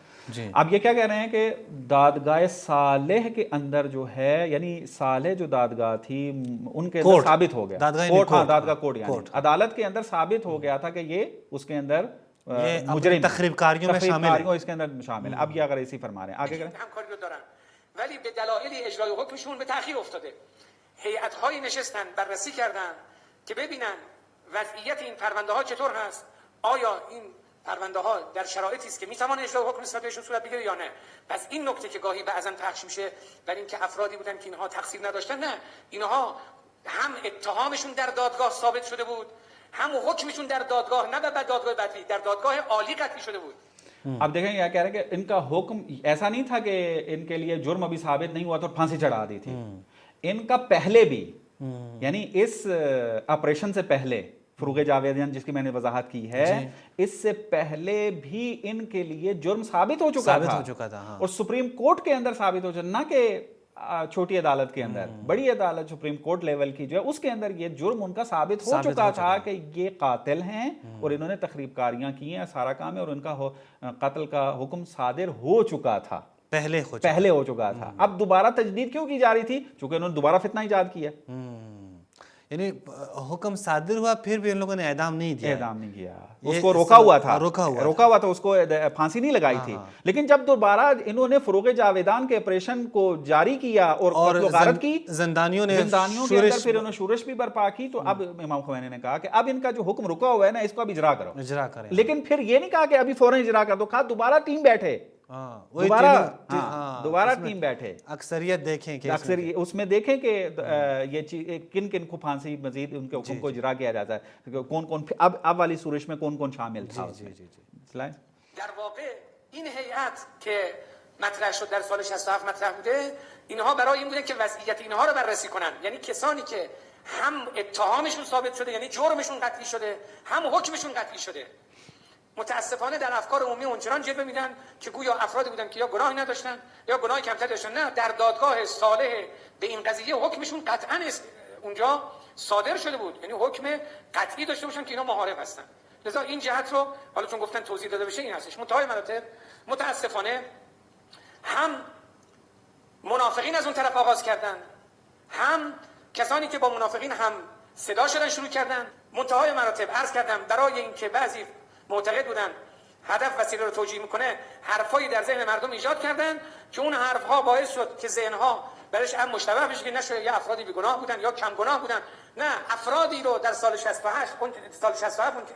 اب یہ کیا کہہ رہے ہیں کہ دادگاہ صالح کے اندر جو ہے، یعنی صالح جو دادگاہ تھی ان کے اندر ثابت ہو گیا، دادگاہ کوٹ یعنی عدالت کے اندر ثابت ہو گیا تھا کہ یہ اس کے اندر مجرم تخریب کاریوں میں شامل ہے، اس کے اندر شامل ہے. اب یہ اگر اسی فرما رہے ہیں آگے کریں. همکاری رو دارن ولی به دلایل اجرای حکمشون به تأخیر افتاده. هیئت‌هایی نشستن بررسی کردن که ببینن وضعیت این پرونده ها چطور هست، آیا این پرونده ها در شرایطی است که میتوان اجرای حکم نسبت بهشون صورت بگیره یا نه. پس این نکته که گاهی بعضا پخش میشه بر این که افرادی بودن که اینها تقصیر نداشتن، نه، اینها هم اتهامشون در دادگاه ثابت شده بود، هم حکمشون در دادگاه، نه در دادگاه بدوی، در دادگاه عالی قطعی شده بود. اب دیکھیں کیا کہہ رہے ہیں کہ ان کا حکم ایسا نہیں تھا کہ ان کے لیے جرم ابھی ثابت نہیں ہوا تو پھانسی چڑھا دی تھی. ان کا پہلے بھی، یعنی اس آپریشن سے پہلے، فروغ جاویدیان جس کی میں نے وضاحت کی ہے، اس سے پہلے بھی ان کے لیے جرم ثابت ہو چکا تھا اور سپریم کورٹ کے اندر ثابت ہو چکا، نہ کہ چھوٹی عدالت کے اندر، بڑی عدالت سپریم کورٹ لیول کی جو ہے اس کے اندر یہ جرم ان کا ثابت ہو چکا تھا کہ یہ قاتل ہیں اور انہوں نے تخریب کاریاں کی ہیں، سارا کام ہے، اور ان کا قتل کا حکم صادر ہو چکا تھا، پہلے ہو چکا تھا. اب دوبارہ تجدید کیوں کی جا رہی تھی؟ چونکہ انہوں نے دوبارہ فتنہ ایجاد کیا. یعنی حکم صادر ہوا پھر بھی ان لوگوں نے اعدام نہیں کیا، اس کو روکا ہوا تھا، اس کو پھانسی نہیں لگائی تھی. لیکن جب دوبارہ انہوں نے فروغ جاویدان کے آپریشن کو جاری کیا اور قتل و غارت کی، زندانیوں کے اندر پھر انہوں نے شورش بھی برپا کی، تو اب امام خمینی نے کہا کہ اب ان کا جو حکم رکا ہوا ہے نا، اس کو اب اجرا کریں. لیکن پھر یہ نہیں کہا کہ ابھی فوراً اجرا کر دو، کہا دوبارہ ٹیم بیٹھے دوبارہ ٹیم بیٹھے, اکثریت دیکھیں کہ اکثر اس میں دیکھیں کہ یہ چیز کن کن کو پھانسی مزید ان کے حکم کو اجرا کیا جاتا ہے, کون کون اب والی سورش میں کون کون شامل تھا. در واقع این هیئت که مطرح شد در سال 67 مطرح بوده, اینها برای این بوده که وضعیت اینها رو بررسی کنن, یعنی کسانی که هم اتهامشون ثابت شده یعنی جرمشون قطعی شده هم حکمشون قطعی شده. متاسفانه در افکار عمومی اونچنان جلوه میدن که گویا افرادی بودن که یا گناهی نداشتن یا گناهی کمتر داشتن. نه, در دادگاه صالح به این قضیه حکمشون قطعا اونجا صادر شده بود, یعنی حکم قطعی داشته باشن که اینا محارب هستن. لذا این جهت رو حالا چون گفتن توضیح داده بشه این هستش. منتهای مراتب متاسفانه هم منافقین از اون طرف آغاز کردن, هم کسانی که با منافقین هم صدا شدن شروع کردن. منتهای مراتب عرض کردم برای اینکه بعضی معتقد بودن هدف وسیله رو توجیه میکنه, حرفایی در ذهن مردم ایجاد کردن که اون حرفها باعث شد که ذهنها برش هم مشتبه بشه که نشه یا افرادی بیگناه بودن یا کم گناه بودن. نه, افرادی رو در سال 68 اون که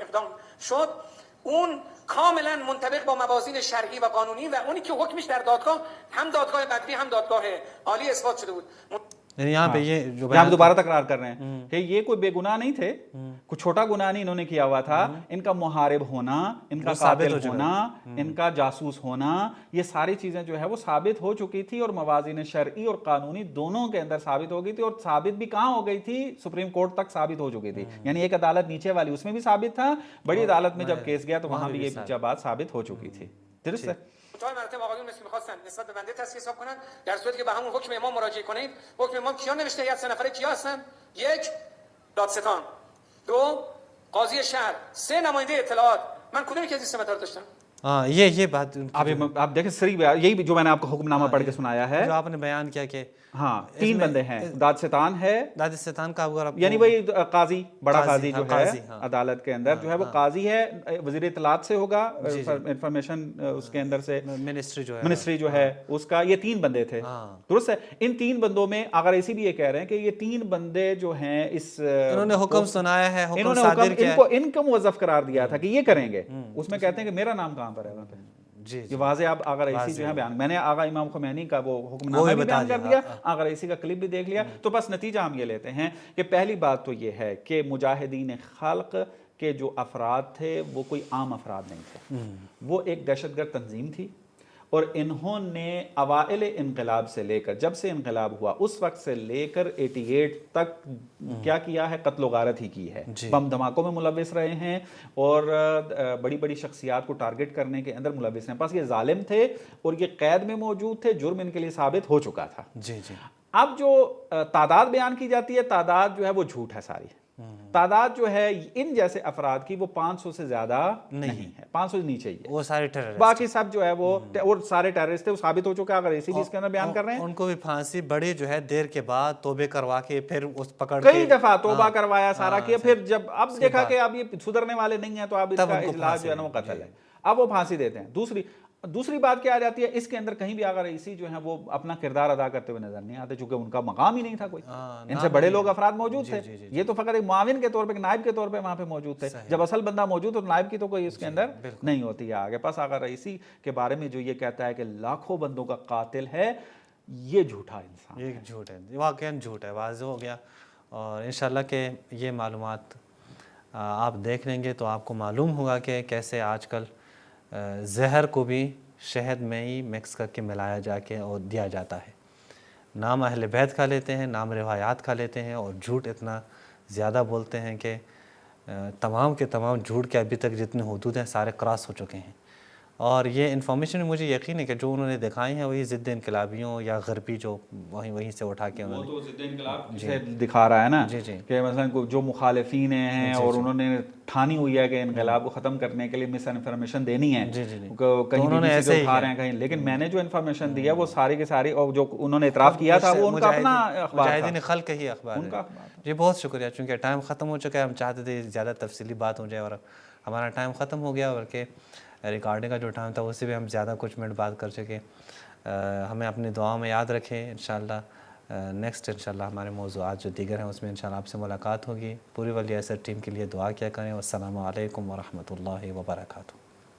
اقدام شد اون کاملا منطبق با موازین شرعی و قانونی و اونی که حکمش در دادگاه هم دادگاه بدوی هم دادگاه عالی اثبات شده بود. یعنی یہاں پہ یہ جو یہاں دوبارہ تکرار کر رہے ہیں کہ یہ کوئی بے گناہ نہیں تھے, کوئی چھوٹا گناہ نہیں انہوں نے کیا ہوا تھا. ان کا محارب ہونا, ان کا قاتل ہونا, ان کا جاسوس ہونا, یہ ساری چیزیں جو ہے وہ ثابت ہو چکی تھی اور موازین شرعی اور قانونی دونوں کے اندر ثابت ہو گئی تھی. اور ثابت بھی کہاں ہو گئی تھی, سپریم کورٹ تک ثابت ہو چکی تھی. یعنی ایک عدالت نیچے والی اس میں بھی ثابت تھا, بڑی عدالت میں جب کیس گیا تو وہاں بھی یہ بات ثابت ہو چکی تھی. درست ہے. منتهای مراتب آقایون مثل می‌خواستن نسبت به بنده تصفیه حساب کنن, در صورتی که به همون حکم امام مراجعه کنید. حکم امام کیا نوشته؟ هیئت 3 نفره کیا هستن؟ 1 دادستان, 2 قاضی شهر, 3 نماینده اطلاعات. من کدومی که از این سه مدار داشتم؟ یہ بات آپ دیکھیں سری یہی جو میں نے آپ کو حکم نامہ پڑھ کے سنایا ہے, جو آپ نے بیان کیا کہ ہاں 3 بندے ہیں. دادستان ہے, دادستان کا یعنی وہی قاضی, بڑا قاضی جو ہے عدالت کے اندر جو ہے وہ قاضی ہے, وزیر اطلاعات سے ہوگا, انفارمیشن اس کے اندر سے منسٹری جو ہے اس کا. یہ 3 بندے تھے, درست ہے. ان 3 بندوں میں اگر ایسی بھی یہ کہہ رہے ہیں کہ یہ 3 بندے جو ہیں اس انہوں نے حکم سنایا ہے, انہوں نے حکم ان کو موظف قرار دیا تھا کہ یہ کریں گے. اس میں کہتے ہیں کہ میرا نام کہاں پر ہے وہاں پہ. یہ واضح اب آغا رئیسی جو ہے بیان, میں نے آغا امام خمینی کا وہ حکم نامہ بھی بیان کر دیا, آغا رئیسی کا کلپ بھی دیکھ لیا. تو بس نتیجہ ہم یہ لیتے ہیں کہ پہلی بات تو یہ ہے کہ مجاہدین خلق کے جو افراد تھے وہ کوئی عام افراد نہیں تھے, وہ ایک دہشت گرد تنظیم تھی. اور انہوں نے اوائل انقلاب سے لے کر, جب سے انقلاب ہوا اس وقت سے لے کر 88 تک کیا کیا ہے, قتل و غارت ہی کی ہے. بم دھماکوں میں ملوث رہے ہیں اور بڑی بڑی شخصیات کو ٹارگٹ کرنے کے اندر ملوث ہیں. پس یہ ظالم تھے اور یہ قید میں موجود تھے, جرم ان کے لیے ثابت ہو چکا تھا. اب جو تعداد بیان کی جاتی ہے, تعداد جو ہے وہ جھوٹ ہے ساری. تعداد جو ہے ان جیسے افراد کی وہ 500 سے زیادہ نہیں ہے, 500 سے نیچے ہی ہے. وہ سارے ٹیررسٹ, باقی سب جو ہے وہ اور سارے ٹیررسٹ تھے, وہ ثابت ہو چکا ہے. اگر اسی بھی اس کے اندر بیان کر رہے ہیں, ان کو بھی پھانسی بڑی جو ہے دیر کے بعد توبے کروا کے پھر اس پکڑ کئی دفعہ توبہ کروایا سارا کیا. پھر جب اب دیکھا کہ اب یہ سدھرنے والے نہیں ہیں تو اب اس کا اجلاس جو ہے نا وہ قتل ہے, اب وہ پھانسی دیتے ہیں. دوسری بات کیا آ جاتی ہے, اس کے اندر کہیں بھی آغا رئیسی جو ہیں وہ اپنا کردار ادا کرتے ہوئے نظر نہیں آتے, چونکہ ان کا مقام ہی نہیں تھا کوئی. ان سے بڑے لوگ افراد موجود تھے, یہ تو فقط ایک معاون کے طور پہ, نائب کے طور پہ وہاں پہ موجود تھے. جب اصل بندہ موجود تو نائب کی تو کوئی اس کے اندر نہیں ہوتی ہے. آگے پاس آغا رئیسی کے بارے میں جو یہ کہتا ہے کہ لاکھوں بندوں کا قاتل ہے, یہ جھوٹا انسان, یہ جھوٹ ہے, واقعاً جھوٹ ہے, واضح ہو گیا. اور انشاءاللہ کہ یہ معلومات آپ دیکھ لیں گے تو آپ کو معلوم ہوگا کہ کیسے آج کل زہر کو بھی شہد میں ہی مکس کر کے ملایا جا کے اور دیا جاتا ہے. نام اہل بیت کھا لیتے ہیں, نام روایات کھا لیتے ہیں, اور جھوٹ اتنا زیادہ بولتے ہیں کہ تمام کے تمام جھوٹ کے ابھی تک جتنے حدود ہیں سارے کراس ہو چکے ہیں. اور یہ انفارمیشن مجھے یقین ہے کہ جو انہوں نے دکھائی ہیں وہی ضد انقلابیوں یا غربی جو وہیں سے اٹھا کے انہوں نے, وہ تو ضد انقلاب سے دکھا رہا ہے نا, کہ مثلا جو مخالفین ہیں اور انہوں نے ٹھانی ہوئی ہے کہ انقلاب کو ختم کرنے کے لیے مس انفارمیشن دینی ہے, کہیں بھی ایسے اٹھا رہے ہیں کہیں. لیکن میں نے جو انفارمیشن دی ہے وہ ساری کے ساری, اور جو انہوں نے اعتراف کیا تھا وہ ان کا اپنا اخبار تھا, مجاہدین خلق ہی اخبار ہے. جی بہت شکریہ. چونکہ ٹائم ختم ہو چکا ہے, ہم چاہتے تھے زیادہ تفصیلی بات ہو جائے اور ہمارا ٹائم ختم ہو گیا, بلکہ ریکارڈنگ کا جو ٹائم تھا اس سے بھی ہم زیادہ کچھ منٹ بات کر چکے. ہمیں اپنی دعاؤں میں یاد رکھیں. انشاءاللہ نیکسٹ انشاءاللہ ہمارے موضوعات جو دیگر ہیں اس میں انشاءاللہ آپ سے ملاقات ہوگی. پوری ولی ایسر ٹیم کے لیے دعا کیا کریں. والسلام علیکم ورحمۃ اللہ وبرکاتہ.